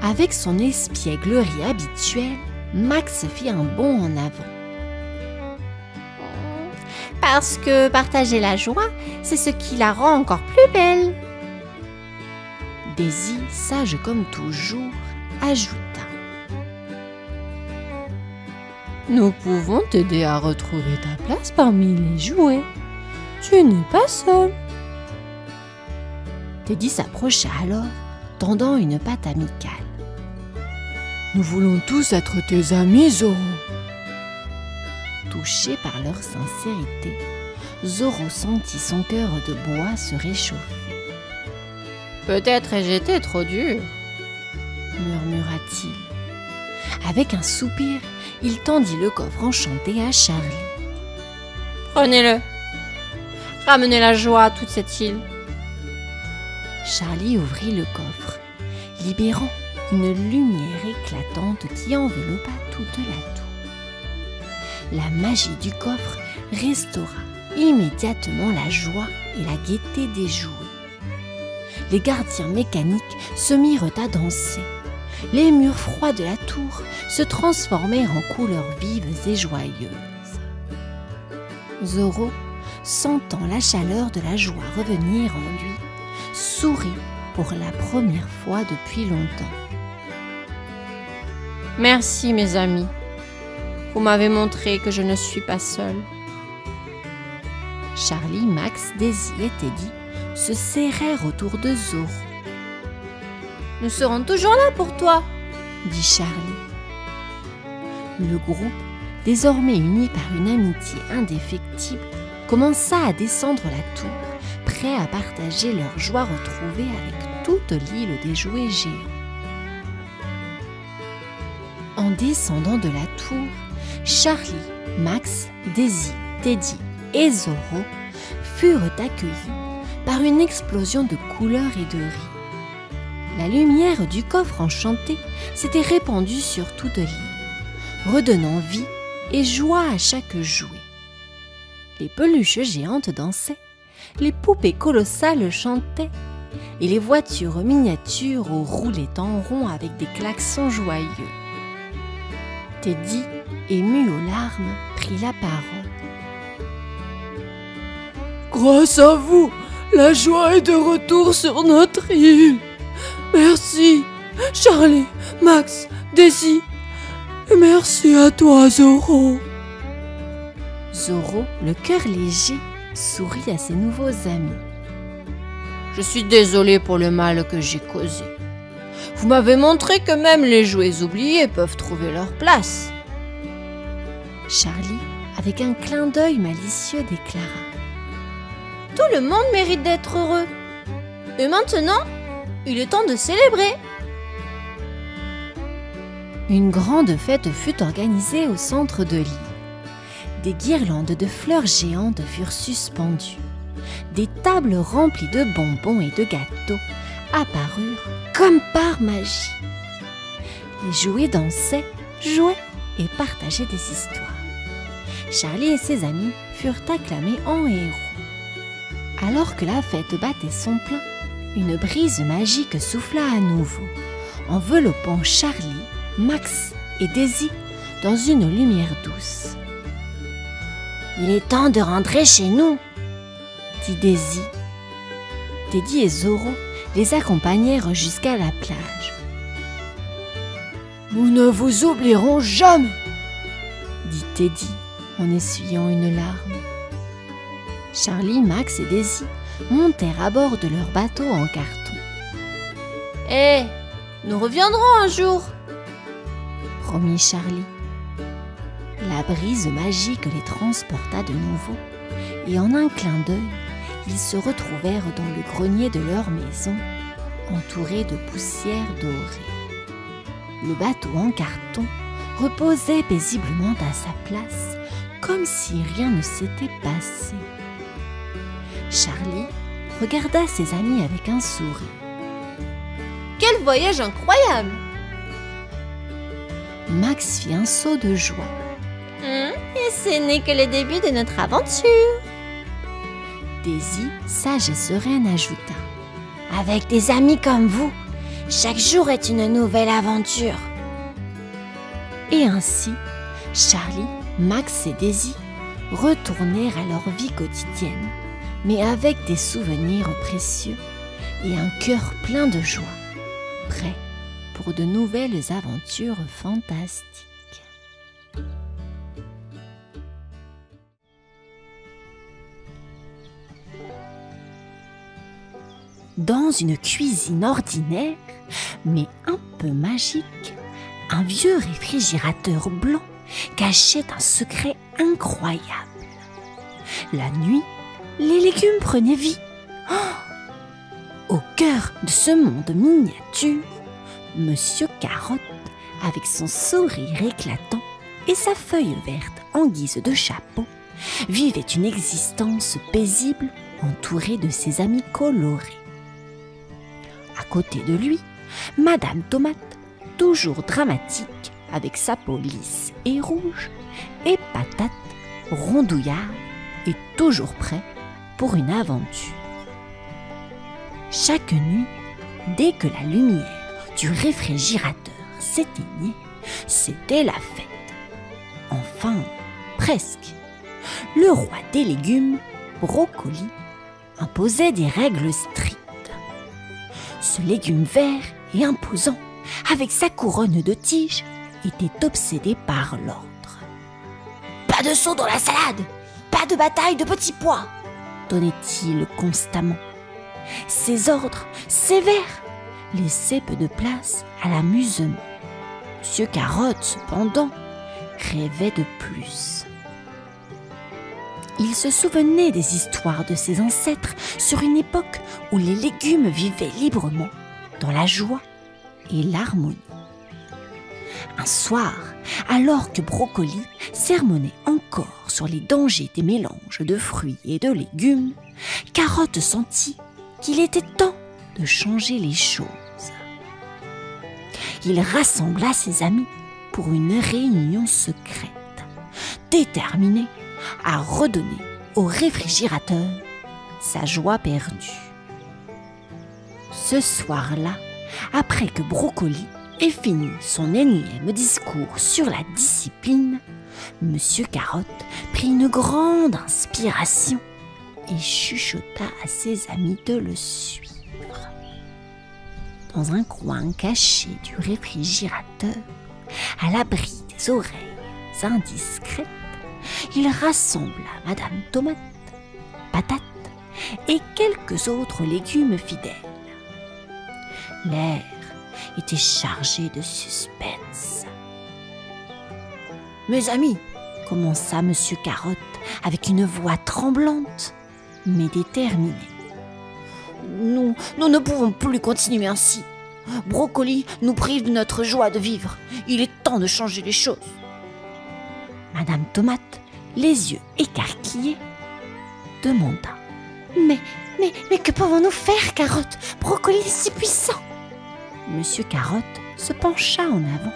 Avec son espièglerie habituelle, Max fit un bond en avant. « Parce que partager la joie, c'est ce qui la rend encore plus belle. » Daisy, sage comme toujours, ajouta. « Nous pouvons t'aider à retrouver ta place parmi les jouets. Tu n'es pas seul. » Teddy s'approcha alors, tendant une patte amicale. « Nous voulons tous être tes amis, Zorro. » Touché par leur sincérité, Zorro sentit son cœur de bois se réchauffer. « Peut-être ai-je été trop dur, » murmura-t-il. Avec un soupir, il tendit le coffre enchanté à Charlie. « Prenez-le. Ramenez la joie à toute cette île. » Charlie ouvrit le coffre, libérant une lumière éclatante qui enveloppa toute la tour. La magie du coffre restaura immédiatement la joie et la gaieté des jouets. Les gardiens mécaniques se mirent à danser. Les murs froids de la tour se transformèrent en couleurs vives et joyeuses. Zorro, sentant la chaleur de la joie revenir en lui, sourit pour la première fois depuis longtemps. « Merci, mes amis. Vous m'avez montré que je ne suis pas seul. » Charlie, Max, Daisy et Teddy se serrèrent autour de Zorro. « Nous serons toujours là pour toi, » dit Charlie. Le groupe, désormais uni par une amitié indéfectible, commença à descendre la tour, prêt prêts à partager leur joie retrouvée avec toute l'île des jouets géants. En descendant de la tour, Charlie, Max, Daisy, Teddy et Zorro furent accueillis par une explosion de couleurs et de rires. La lumière du coffre enchanté s'était répandue sur toute l'île, redonnant vie et joie à chaque jouet. Les peluches géantes dansaient, les poupées colossales chantaient, et les voitures miniatures roulaient en rond avec des klaxons joyeux. Teddy, ému aux larmes, prit la parole. Grâce à vous, la joie est de retour sur notre île. Merci, Charlie, Max, Daisy. Et merci à toi, Zorro. Zorro, le cœur léger, sourit à ses nouveaux amis. Je suis désolé pour le mal que j'ai causé. Vous m'avez montré que même les jouets oubliés peuvent trouver leur place. Charlie, avec un clin d'œil malicieux, déclara. Tout le monde mérite d'être heureux. Et maintenant, il est temps de célébrer. Une grande fête fut organisée au centre de l'île. Des guirlandes de fleurs géantes furent suspendues. Des tables remplies de bonbons et de gâteaux apparurent comme par magie. Les jouets dansaient, jouaient et partageaient des histoires. Charlie et ses amis furent acclamés en héros. Alors que la fête battait son plein, une brise magique souffla à nouveau, enveloppant Charlie, Max et Daisy dans une lumière douce. « Il est temps de rentrer chez nous !» dit Daisy. Teddy et Zorro les accompagnèrent jusqu'à la plage. « Nous ne vous oublierons jamais !» dit Teddy en essuyant une larme. Charlie, Max et Daisy montèrent à bord de leur bateau en carton. « Hé, nous reviendrons un jour !» promit Charlie. La brise magique les transporta de nouveau, et en un clin d'œil, ils se retrouvèrent dans le grenier de leur maison, entourés de poussière dorée. Le bateau en carton reposait paisiblement à sa place, comme si rien ne s'était passé. Charlie regarda ses amis avec un sourire. « Quel voyage incroyable !» Max fit un saut de joie. Et ce n'est que le début de notre aventure. Daisy, sage et sereine, ajouta. Avec des amis comme vous, chaque jour est une nouvelle aventure. Et ainsi, Charlie, Max et Daisy retournèrent à leur vie quotidienne, mais avec des souvenirs précieux et un cœur plein de joie, prêts pour de nouvelles aventures fantastiques. Dans une cuisine ordinaire, mais un peu magique, un vieux réfrigérateur blanc cachait un secret incroyable. La nuit, les légumes prenaient vie. Au cœur de ce monde miniature, Monsieur Carotte, avec son sourire éclatant et sa feuille verte en guise de chapeau, vivait une existence paisible entourée de ses amis colorés. À côté de lui, Madame Tomate, toujours dramatique, avec sa peau lisse et rouge, et Patate, rondouillard et toujours prêt pour une aventure. Chaque nuit, dès que la lumière du réfrigérateur s'éteignait, c'était la fête. Enfin, presque. Le roi des légumes, Brocoli, imposait des règles strictes. Ce légume vert et imposant, avec sa couronne de tiges, était obsédé par l'ordre. « Pas de saut dans la salade, pas de bataille de petits pois !» donnait-il constamment. Ces ordres sévères laissaient peu de place à l'amusement. Monsieur Carotte, cependant, rêvait de plus. Il se souvenait des histoires de ses ancêtres sur une époque où les légumes vivaient librement, dans la joie et l'harmonie. Un soir, alors que Brocoli sermonnait encore sur les dangers des mélanges de fruits et de légumes, Carotte sentit qu'il était temps de changer les choses. Il rassembla ses amis pour une réunion secrète, déterminé à redonner au réfrigérateur sa joie perdue. Ce soir-là, après que Brocoli ait fini son énième discours sur la discipline, Monsieur Carotte prit une grande inspiration et chuchota à ses amis de le suivre. Dans un coin caché du réfrigérateur, à l'abri des oreilles indiscrètes, il rassembla Madame Tomate, Patate et quelques autres légumes fidèles. L'air était chargé de suspense. « Mes amis, » commença Monsieur Carotte avec une voix tremblante, mais déterminée. « Nous ne pouvons plus continuer ainsi. Brocoli nous prive de notre joie de vivre. Il est temps de changer les choses. » Madame Tomate, les yeux écarquillés, demanda. Mais que pouvons-nous faire, Carotte? Brocoli est si puissant. Monsieur Carotte se pencha en avant,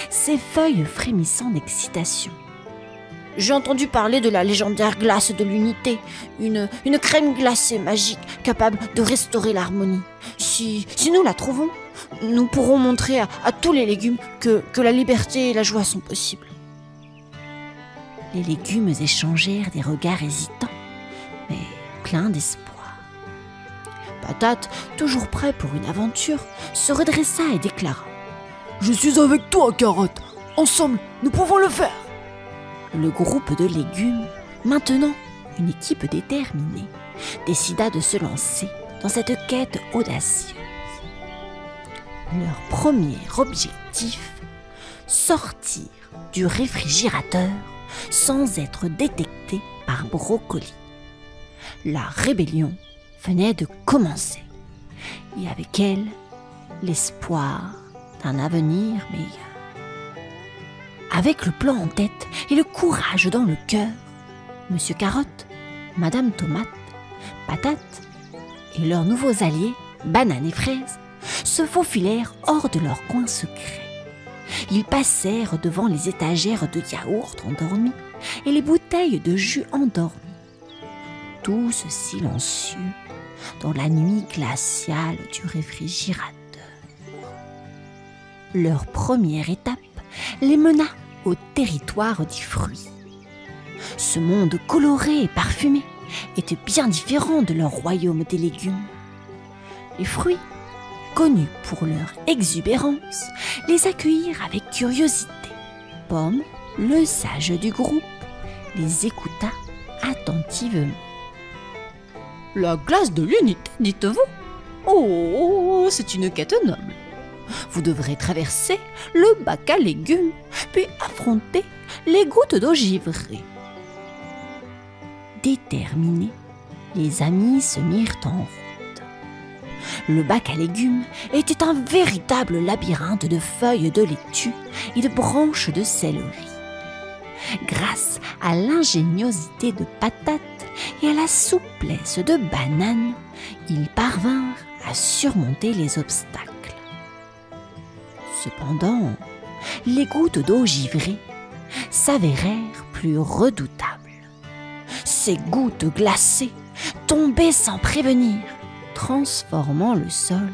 ses feuilles frémissant d'excitation. J'ai entendu parler de la légendaire glace de l'unité, une crème glacée magique capable de restaurer l'harmonie. Si nous la trouvons, nous pourrons montrer à tous les légumes que la liberté et la joie sont possibles. Les légumes échangèrent des regards hésitants, mais pleins d'espoir. Patate, toujours prêt pour une aventure, se redressa et déclara: « Je suis avec toi, Carotte. Ensemble, nous pouvons le faire. » Le groupe de légumes, maintenant une équipe déterminée, décida de se lancer dans cette quête audacieuse. Leur premier objectif, sortir du réfrigérateur sans être détecté par Brocoli. La rébellion venait de commencer, et avec elle, l'espoir d'un avenir meilleur. Avec le plan en tête et le courage dans le cœur, Monsieur Carotte, Madame Tomate, Patate et leurs nouveaux alliés, Banane et Fraise, se faufilèrent hors de leur coin secret. Ils passèrent devant les étagères de yaourt endormis et les bouteilles de jus endormies, tous silencieux dans la nuit glaciale du réfrigérateur. Leur première étape les mena au territoire des fruits. Ce monde coloré et parfumé était bien différent de leur royaume des légumes. Les fruits, connus pour leur exubérance, les accueillirent avec curiosité. Pomme, le sage du groupe, les écouta attentivement. « La glace de l'unité, dites-vous? Oh, c'est une quête noble. Vous devrez traverser le bac à légumes, puis affronter les gouttes d'eau givrée. » Déterminés, les amis se mirent en route. Le bac à légumes était un véritable labyrinthe de feuilles de laitue et de branches de céleri. Grâce à l'ingéniosité de Patate et à la souplesse de Banane, ils parvinrent à surmonter les obstacles. Cependant, les gouttes d'eau givrée s'avérèrent plus redoutables. Ces gouttes glacées tombaient sans prévenir, transformant le sol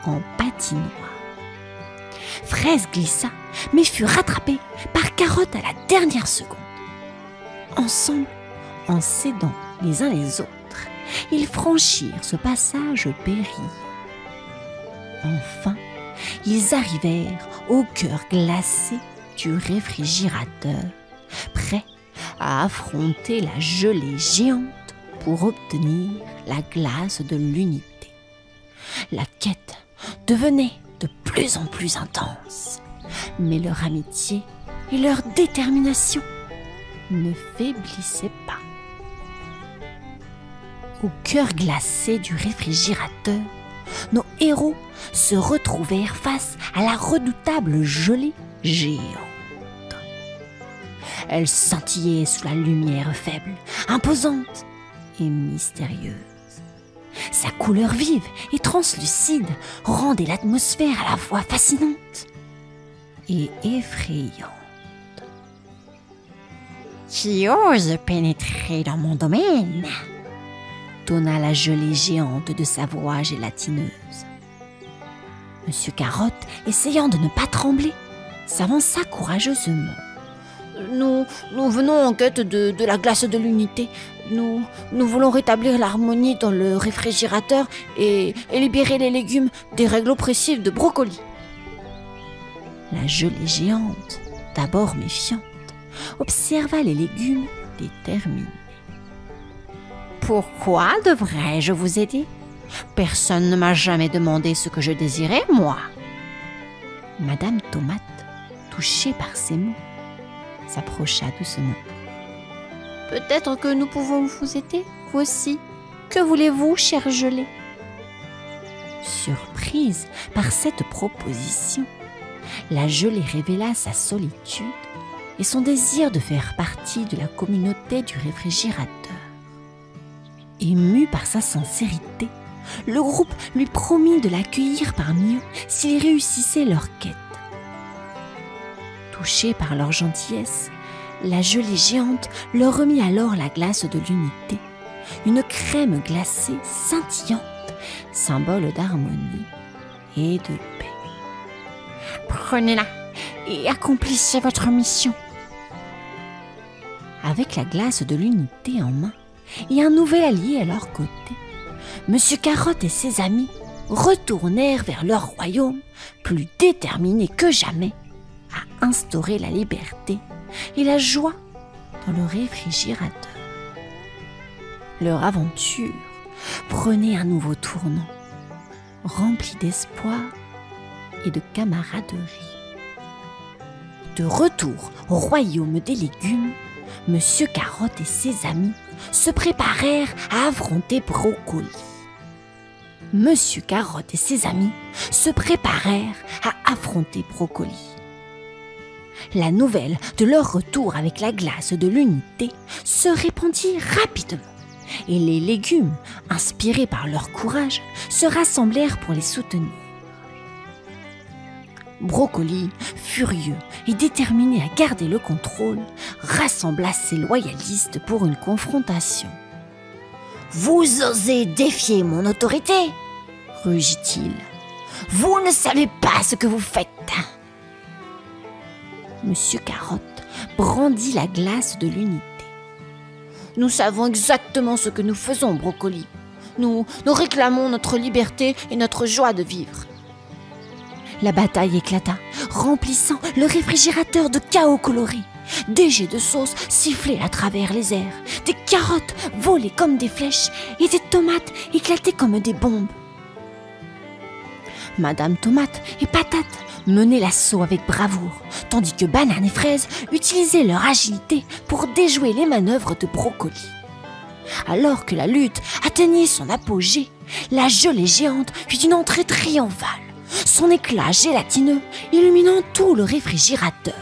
en patinoire. Fraise glissa, mais fut rattrapée par Carotte à la dernière seconde. Ensemble, en s'aidant les uns les autres, ils franchirent ce passage périlleux. Enfin, ils arrivèrent au cœur glacé du réfrigérateur, prêts à affronter la gelée géante pour obtenir la glace de l'unité. La quête devenait de plus en plus intense, mais leur amitié et leur détermination ne faiblissaient pas. Au cœur glacé du réfrigérateur, nos héros se retrouvèrent face à la redoutable gelée géante. Elle scintillait sous la lumière faible, imposante et mystérieuse. Sa couleur vive et translucide rendait l'atmosphère à la fois fascinante et effrayante. Qui ose pénétrer dans mon domaine? Tonna la gelée géante de sa voix gélatineuse. Monsieur Carotte, essayant de ne pas trembler, s'avança courageusement. Nous venons en quête de la glace de l'unité. Nous voulons rétablir l'harmonie dans le réfrigérateur et libérer les légumes des règles oppressives de brocoli. La gelée géante, d'abord méfiante, observa les légumes déterminés. Pourquoi devrais-je vous aider? Personne ne m'a jamais demandé ce que je désirais, moi. Madame Tomate, touchée par ces mots, s'approcha doucement. Peut-être que nous pouvons vous aider, vous aussi. Que voulez-vous, chère gelée? Surprise par cette proposition, la gelée révéla sa solitude et son désir de faire partie de la communauté du réfrigérateur. Ému par sa sincérité, le groupe lui promit de l'accueillir parmi eux s'ils réussissaient leur quête. Touchée par leur gentillesse, la gelée géante leur remit alors la glace de l'unité, une crème glacée scintillante, symbole d'harmonie et de paix. Prenez-la et accomplissez votre mission. Avec la glace de l'unité en main et un nouvel allié à leur côté, Monsieur Carotte et ses amis retournèrent vers leur royaume, plus déterminés que jamais à instaurer la liberté et la joie dans le réfrigérateur. Leur aventure prenait un nouveau tournant, rempli d'espoir et de camaraderie. De retour au royaume des légumes, Monsieur Carotte et ses amis se préparèrent à affronter Brocoli. Monsieur Carotte et ses amis se préparèrent à affronter Brocoli. La nouvelle de leur retour avec la glace de l'unité se répandit rapidement et les légumes, inspirés par leur courage, se rassemblèrent pour les soutenir. Brocoli, furieux et déterminé à garder le contrôle, rassembla ses loyalistes pour une confrontation. « Vous osez défier mon autorité ?» rugit-il. « Vous ne savez pas ce que vous faites !» Monsieur Carotte brandit la glace de l'unité. « Nous savons exactement ce que nous faisons, Brocoli. Nous réclamons notre liberté et notre joie de vivre. » La bataille éclata, remplissant le réfrigérateur de chaos coloré. Des jets de sauce sifflaient à travers les airs, des carottes volaient comme des flèches et des tomates éclataient comme des bombes. Madame Tomate et Patate menaient l'assaut avec bravoure, tandis que Banane et Fraise utilisaient leur agilité pour déjouer les manœuvres de Brocoli. Alors que la lutte atteignait son apogée, la gelée géante fit une entrée triomphale, son éclat gélatineux illuminant tout le réfrigérateur.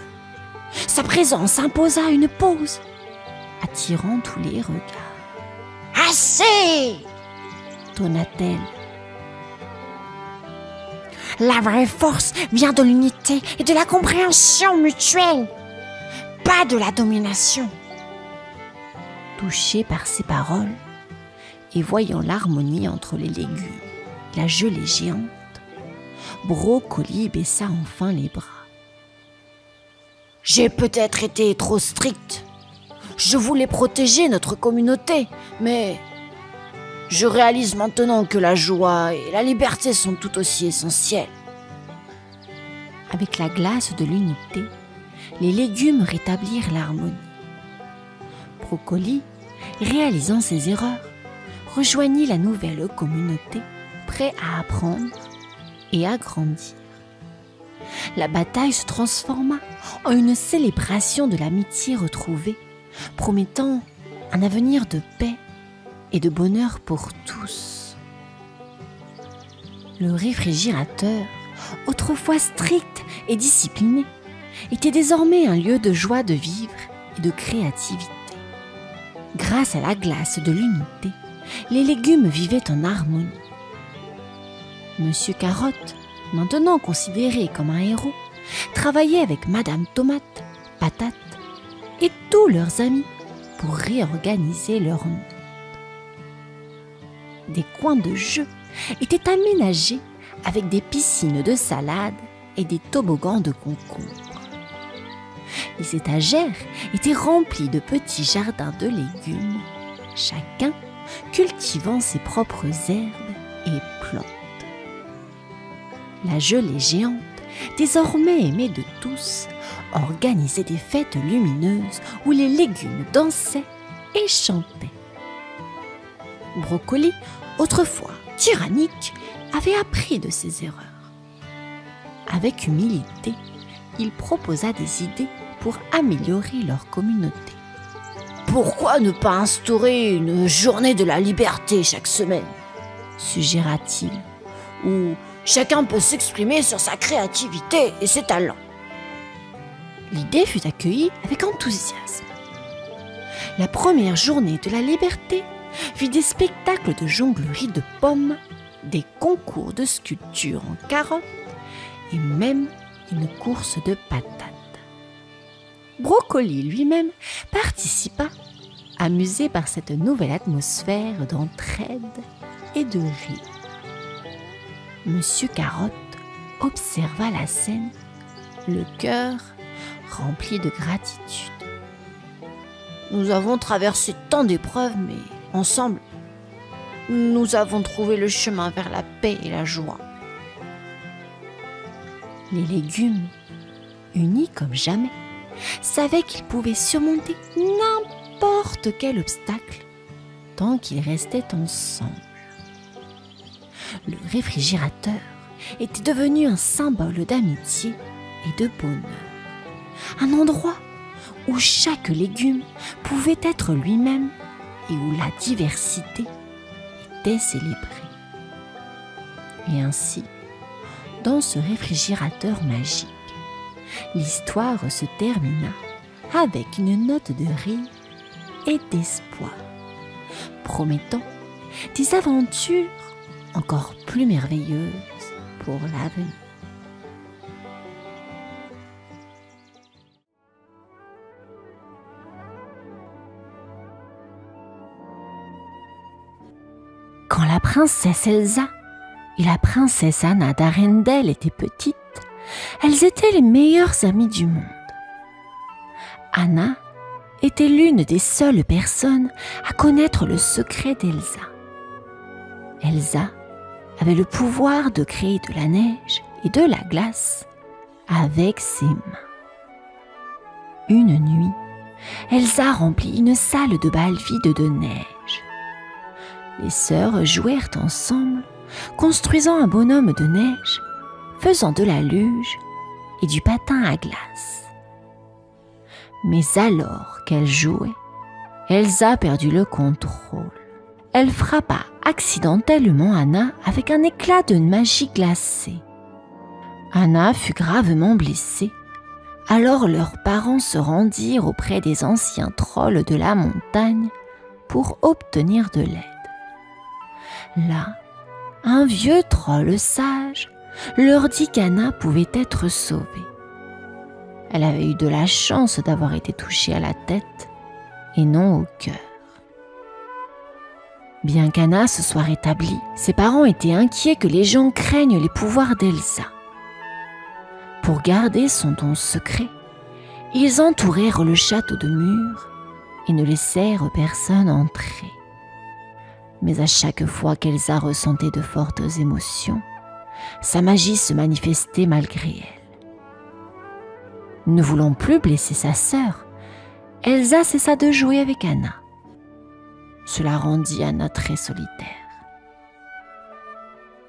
Sa présence imposa une pause, attirant tous les regards. « Assez !» tonna-t-elle. La vraie force vient de l'unité et de la compréhension mutuelle, pas de la domination. Touché par ces paroles et voyant l'harmonie entre les légumes et la gelée géante, Brocoli baissa enfin les bras. « J'ai peut-être été trop strict. Je voulais protéger notre communauté, mais je réalise maintenant que la joie et la liberté sont tout aussi essentielles. » Avec la glace de l'unité, les légumes rétablirent l'harmonie. Brocoli, réalisant ses erreurs, rejoignit la nouvelle communauté, prêt à apprendre et à grandir. La bataille se transforma en une célébration de l'amitié retrouvée, promettant un avenir de paix et de bonheur pour tous. Le réfrigérateur, autrefois strict et discipliné, était désormais un lieu de joie de vivre et de créativité. Grâce à la glace de l'unité, les légumes vivaient en harmonie. Monsieur Carotte, maintenant considéré comme un héros, travaillait avec Madame Tomate, Patate et tous leurs amis pour réorganiser leur monde. Des coins de jeu étaient aménagés avec des piscines de salade et des toboggans de concombre. Les étagères étaient remplies de petits jardins de légumes, chacun cultivant ses propres herbes et plantes. La gelée géante, désormais aimée de tous, organisait des fêtes lumineuses où les légumes dansaient et chantaient. Brocoli, autrefois tyrannique, avait appris de ses erreurs. Avec humilité, il proposa des idées pour améliorer leur communauté. Pourquoi ne pas instaurer une journée de la liberté chaque semaine, suggéra-t-il, où chacun peut s'exprimer sur sa créativité et ses talents? L'idée fut accueillie avec enthousiasme. La première journée de la liberté vit des spectacles de jonglerie de pommes, des concours de sculpture en carottes et même une course de patates. Brocoli lui-même participa, amusé par cette nouvelle atmosphère d'entraide et de rire. Monsieur Carotte observa la scène, le cœur rempli de gratitude. Nous avons traversé tant d'épreuves, mais ensemble, nous avons trouvé le chemin vers la paix et la joie. Les légumes, unis comme jamais, savaient qu'ils pouvaient surmonter n'importe quel obstacle tant qu'ils restaient ensemble. Le réfrigérateur était devenu un symbole d'amitié et de bonheur. Un endroit où chaque légume pouvait être lui-même et où la diversité était célébrée. Et ainsi, dans ce réfrigérateur magique, l'histoire se termina avec une note de rire et d'espoir, promettant des aventures encore plus merveilleuses pour l'avenir. Quand la princesse Elsa et la princesse Anna d'Arendelle étaient petites, elles étaient les meilleures amies du monde. Anna était l'une des seules personnes à connaître le secret d'Elsa. Elsa avait le pouvoir de créer de la neige et de la glace avec ses mains. Une nuit, Elsa remplit une salle de bal vide de neige. Les sœurs jouèrent ensemble, construisant un bonhomme de neige, faisant de la luge et du patin à glace. Mais alors qu'elle jouait, Elsa perdit le contrôle. Elle frappa accidentellement Anna avec un éclat de magie glacée. Anna fut gravement blessée. Alors leurs parents se rendirent auprès des anciens trolls de la montagne pour obtenir de l'aide. Là, un vieux troll sage leur dit qu'Anna pouvait être sauvée. Elle avait eu de la chance d'avoir été touchée à la tête et non au cœur. Bien qu'Anna se soit rétablie, ses parents étaient inquiets que les gens craignent les pouvoirs d'Elsa. Pour garder son don secret, ils entourèrent le château de murs et ne laissèrent personne entrer. Mais à chaque fois qu'Elsa ressentait de fortes émotions, sa magie se manifestait malgré elle. Ne voulant plus blesser sa sœur, Elsa cessa de jouer avec Anna. Cela rendit Anna très solitaire.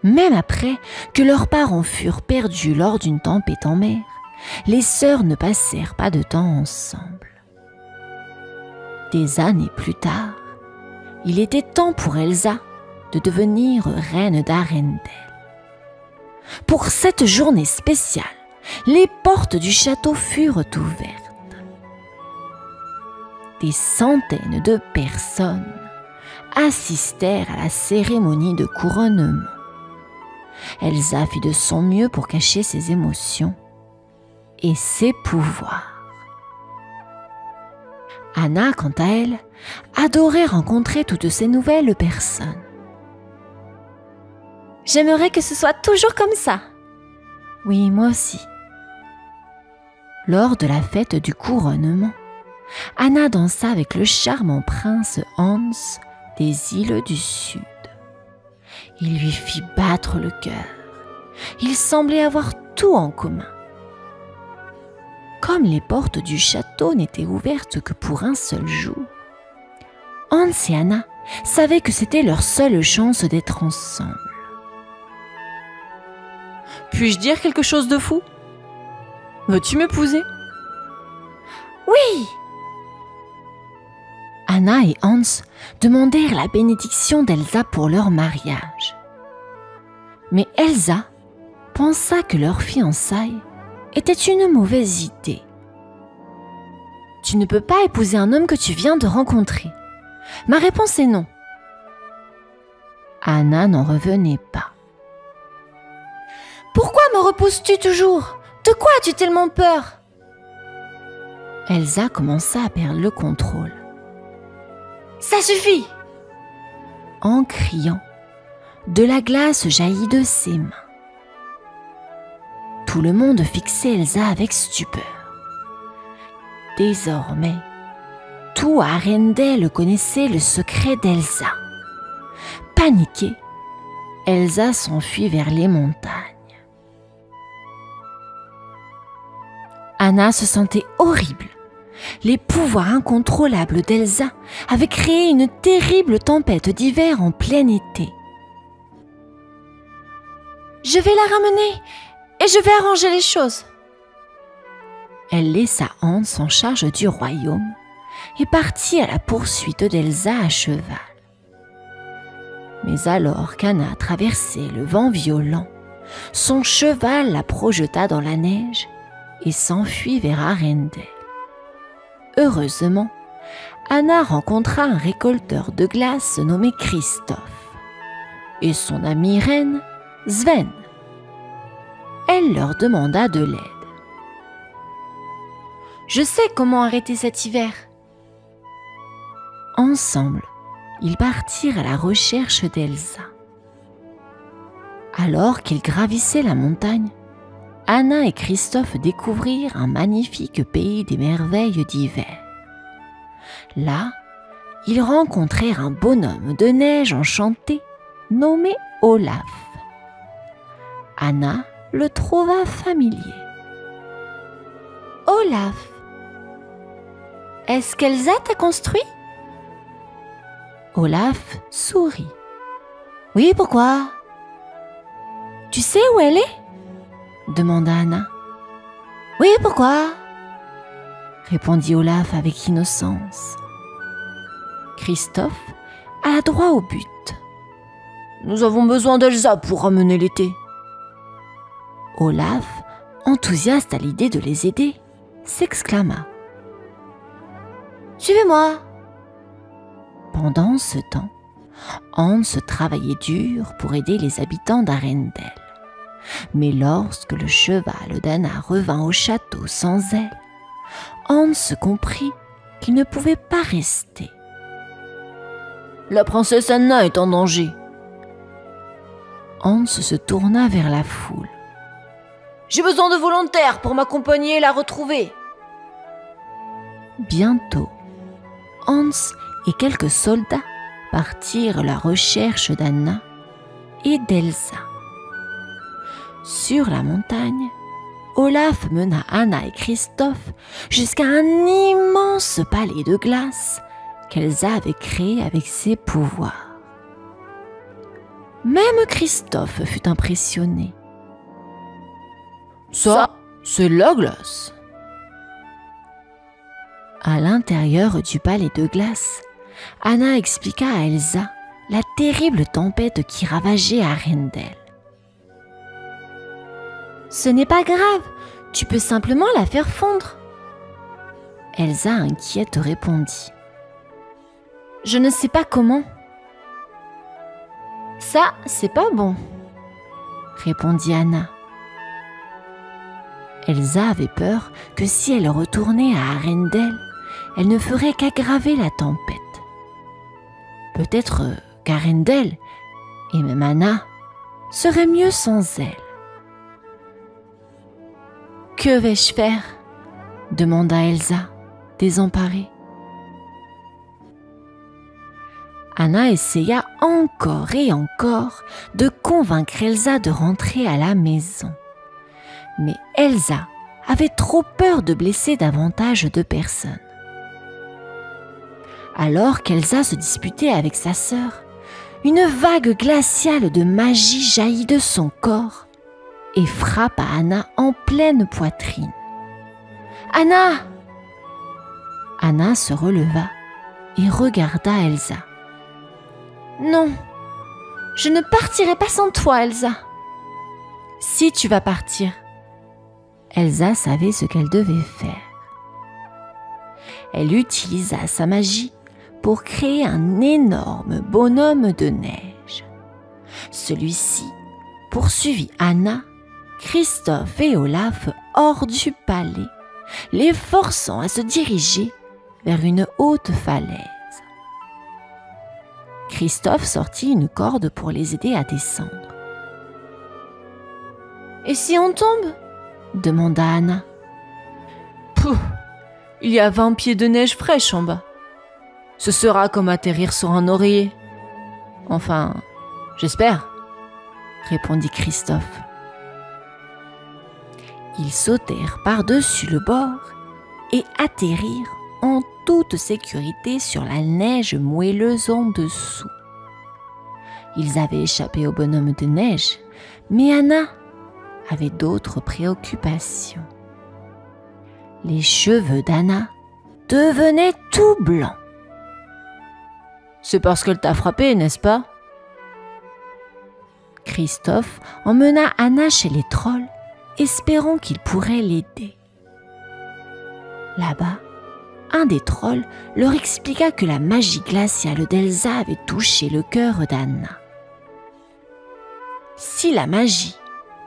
Même après que leurs parents furent perdus lors d'une tempête en mer, les sœurs ne passèrent pas de temps ensemble. Des années plus tard, il était temps pour Elsa de devenir reine d'Arendelle. Pour cette journée spéciale, les portes du château furent ouvertes. Des centaines de personnes assistèrent à la cérémonie de couronnement. Elsa fit de son mieux pour cacher ses émotions et ses pouvoirs. Anna, quant à elle, adorait rencontrer toutes ces nouvelles personnes. « J'aimerais que ce soit toujours comme ça. »« Oui, moi aussi. » Lors de la fête du couronnement, Anna dansa avec le charmant prince Hans des îles du Sud. Il lui fit battre le cœur. Ils semblaient avoir tout en commun. Comme les portes du château n'étaient ouvertes que pour un seul jour, Hans et Anna savaient que c'était leur seule chance d'être ensemble. « Puis-je dire quelque chose de fou? Veux-tu m'épouser? » ?»« Oui !» Anna et Hans demandèrent la bénédiction d'Elsa pour leur mariage. Mais Elsa pensa que leur fiançailles était une mauvaise idée. « Tu ne peux pas épouser un homme que tu viens de rencontrer. Ma réponse est non. » Anna n'en revenait pas. « Pourquoi me repousses-tu toujours? De quoi as-tu tellement peur ?» Elsa commença à perdre le contrôle. « Ça suffit !» En criant, de la glace jaillit de ses mains. Tout le monde fixait Elsa avec stupeur. Désormais, tout Arendelle connaissait le secret d'Elsa. Paniquée, Elsa s'enfuit vers les montagnes. Anna se sentait horrible. Les pouvoirs incontrôlables d'Elsa avaient créé une terrible tempête d'hiver en plein été. « Je vais la ramener et je vais arranger les choses. » Elle laissa Hans en charge du royaume et partit à la poursuite d'Elsa à cheval. Mais alors qu'Anna traversait le vent violent, son cheval la projeta dans la neige et s'enfuit vers Arendelle. Heureusement, Anna rencontra un récolteur de glace nommé Christophe et son amie reine, Sven. Elle leur demanda de l'aide. « Je sais comment arrêter cet hiver. » Ensemble, ils partirent à la recherche d'Elsa. Alors qu'ils gravissaient la montagne, Anna et Christophe découvrirent un magnifique pays des merveilles d'hiver. Là, ils rencontrèrent un bonhomme de neige enchanté nommé Olaf. Anna le trouva familier. « Olaf, est-ce qu'Elsa t'a construit ?» Olaf sourit. « Oui, pourquoi ? » « Tu sais où elle est ?» demanda Anna. « Oui, pourquoi ?» répondit Olaf avec innocence. Christophe alla droit au but. « Nous avons besoin d'Elsa pour ramener l'été. » Olaf, enthousiaste à l'idée de les aider, s'exclama. « Suivez-moi !» Pendant ce temps, Hans travaillait dur pour aider les habitants d'Arendelle. Mais lorsque le cheval d'Anna revint au château sans elle, Hans comprit qu'il ne pouvait pas rester. « La princesse Anna est en danger. » Hans se tourna vers la foule. « J'ai besoin de volontaires pour m'accompagner et la retrouver. » Bientôt, Hans et quelques soldats partirent à la recherche d'Anna et d'Elsa. Sur la montagne, Olaf mena Anna et Christophe jusqu'à un immense palais de glace qu'Elsa avait créé avec ses pouvoirs. Même Christophe fut impressionné. « Ça, c'est la glace !» À l'intérieur du palais de glace, Anna expliqua à Elsa la terrible tempête qui ravageait Arendelle. « Ce n'est pas grave, tu peux simplement la faire fondre. » Elsa, inquiète, répondit. « Je ne sais pas comment. »« Ça, c'est pas bon, » répondit Anna. Elsa avait peur que si elle retournait à Arendelle, elle ne ferait qu'aggraver la tempête. Peut-être qu'Arendelle, et même Anna, seraient mieux sans elle. « Que vais-je faire ?» demanda Elsa, désemparée. Anna essaya encore et encore de convaincre Elsa de rentrer à la maison. Mais Elsa avait trop peur de blesser davantage de personnes. Alors qu'Elsa se disputait avec sa sœur, une vague glaciale de magie jaillit de son corps et frappa Anna en pleine poitrine. « Anna !» Anna se releva et regarda Elsa. « Non, je ne partirai pas sans toi, Elsa. »« Si tu vas partir. » Elsa savait ce qu'elle devait faire. Elle utilisa sa magie pour créer un énorme bonhomme de neige. Celui-ci poursuivit Anna, Christophe et Olaf hors du palais, les forçant à se diriger vers une haute falaise. Christophe sortit une corde pour les aider à descendre. « Et si on tombe ?» demanda Anna. « Pouh, il y a 20 pieds de neige fraîche en bas. Ce sera comme atterrir sur un oreiller. Enfin, j'espère, » répondit Christophe. Ils sautèrent par-dessus le bord et atterrirent en toute sécurité sur la neige moelleuse en dessous. Ils avaient échappé au bonhomme de neige, mais Anna avait d'autres préoccupations. Les cheveux d'Anna devenaient tout blancs. « C'est parce qu'elle t'a frappé, n'est-ce pas ?» Christophe emmena Anna chez les trolls, espérant qu'il pourrait l'aider. Là-bas, un des trolls leur expliqua que la magie glaciale d'Elsa avait touché le cœur d'Anna. Si la magie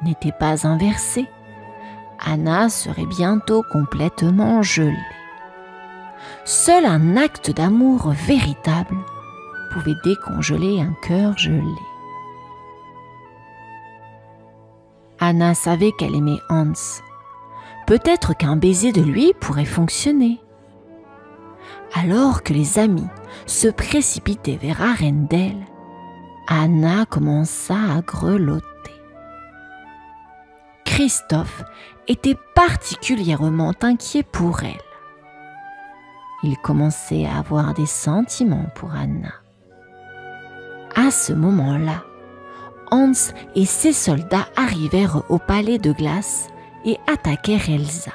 n'était pas inversée, Anna serait bientôt complètement gelée. Seul un acte d'amour véritable pouvait décongeler un cœur gelé. Anna savait qu'elle aimait Hans. Peut-être qu'un baiser de lui pourrait fonctionner. Alors que les amis se précipitaient vers Arendelle, Anna commença à grelotter. Christophe était particulièrement inquiet pour elle. Il commençait à avoir des sentiments pour Anna. À ce moment-là, Hans et ses soldats arrivèrent au palais de glace et attaquèrent Elsa.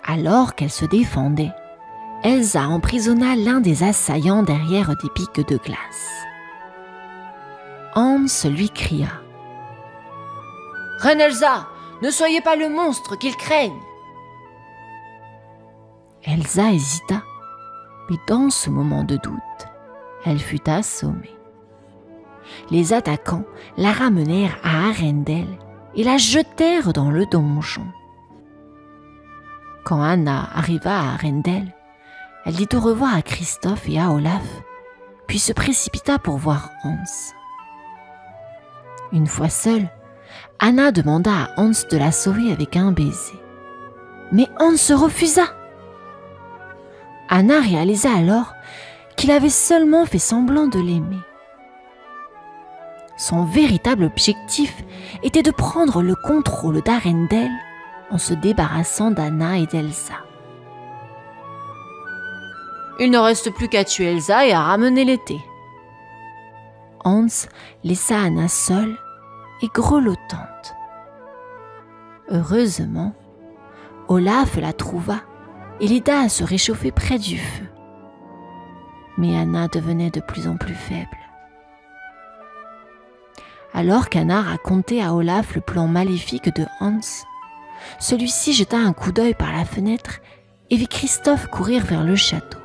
Alors qu'elle se défendait, Elsa emprisonna l'un des assaillants derrière des pics de glace. Hans lui cria « Reine Elsa, ne soyez pas le monstre qu'ils craignent !» Elsa hésita, mais dans ce moment de doute, elle fut assommée. Les attaquants la ramenèrent à Arendelle et la jetèrent dans le donjon. Quand Anna arriva à Arendelle, elle dit au revoir à Christophe et à Olaf, puis se précipita pour voir Hans. Une fois seule, Anna demanda à Hans de la sauver avec un baiser. Mais Hans se refusa. Anna réalisa alors qu'il avait seulement fait semblant de l'aimer. Son véritable objectif était de prendre le contrôle d'Arendelle en se débarrassant d'Anna et d'Elsa. Il ne reste plus qu'à tuer Elsa et à ramener l'été. Hans laissa Anna seule et grelottante. Heureusement, Olaf la trouva et l'aida à se réchauffer près du feu. mais Anna devenait de plus en plus faible. Alors qu'Anna racontait à Olaf le plan maléfique de Hans, celui-ci jeta un coup d'œil par la fenêtre et vit Christophe courir vers le château.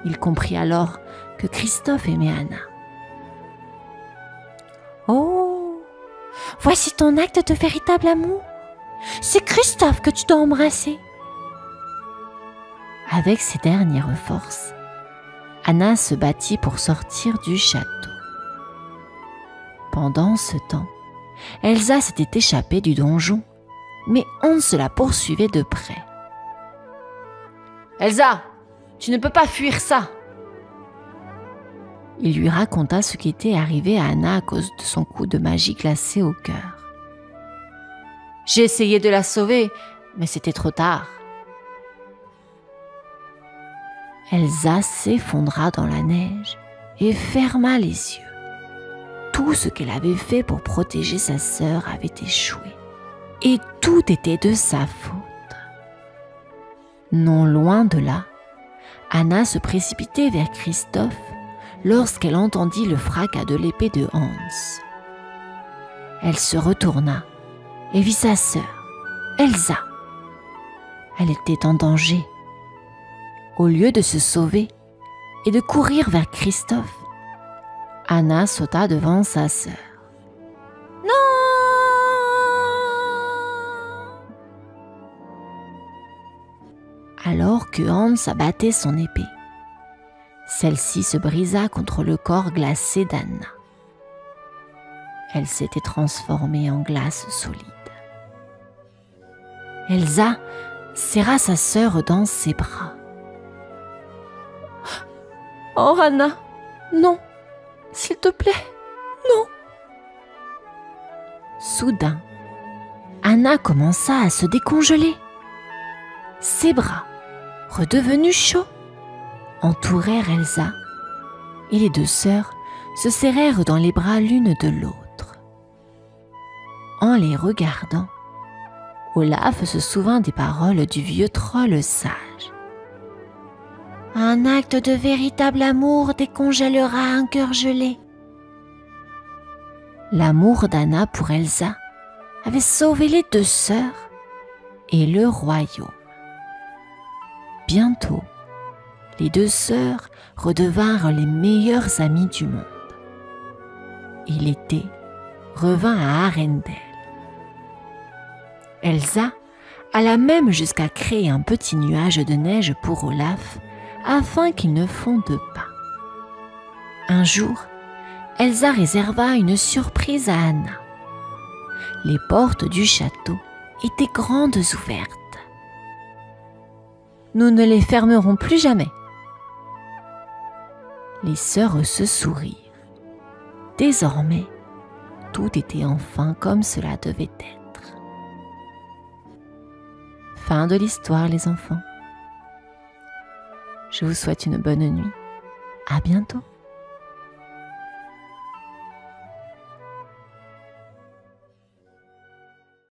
Il comprit alors que Christophe aimait Anna. « Oh, voici ton acte de véritable amour. C'est Christophe que tu dois embrasser. » Avec ses dernières forces, Anna se battit pour sortir du château. Pendant ce temps, Elsa s'était échappée du donjon, mais Hans la poursuivait de près. « Elsa, tu ne peux pas fuir ça !» Il lui raconta ce qui était arrivé à Anna à cause de son coup de magie glacé au cœur. « J'ai essayé de la sauver, mais c'était trop tard. » Elsa s'effondra dans la neige et ferma les yeux. Tout ce qu'elle avait fait pour protéger sa sœur avait échoué, et tout était de sa faute. Non loin de là, Anna se précipitait vers Christophe lorsqu'elle entendit le fracas de l'épée de Hans. Elle se retourna et vit sa sœur, Elsa. Elle était en danger. Au lieu de se sauver et de courir vers Christophe, Anna sauta devant sa sœur. « Non !» Alors que Hans abattait son épée, celle-ci se brisa contre le corps glacé d'Anna. Elle s'était transformée en glace solide. Elsa serra sa sœur dans ses bras. « Oh Anna, non, s'il te plaît, non !» Soudain, Anna commença à se décongeler. Ses bras, redevenus chauds, entourèrent Elsa et les deux sœurs se serrèrent dans les bras l'une de l'autre. En les regardant, Olaf se souvint des paroles du vieux troll sage. « Un acte de véritable amour décongèlera un cœur gelé. » L'amour d'Anna pour Elsa avait sauvé les deux sœurs et le royaume. Bientôt, les deux sœurs redevinrent les meilleures amies du monde. Et l'été revint à Arendelle. Elsa alla même jusqu'à créer un petit nuage de neige pour Olaf afin qu'il ne fonde pas. Un jour, Elsa réserva une surprise à Anna. Les portes du château étaient grandes ouvertes. « Nous ne les fermerons plus jamais. » Les sœurs se sourirent. Désormais, tout était enfin comme cela devait être. Fin de l'histoire, les enfants. Je vous souhaite une bonne nuit. À bientôt.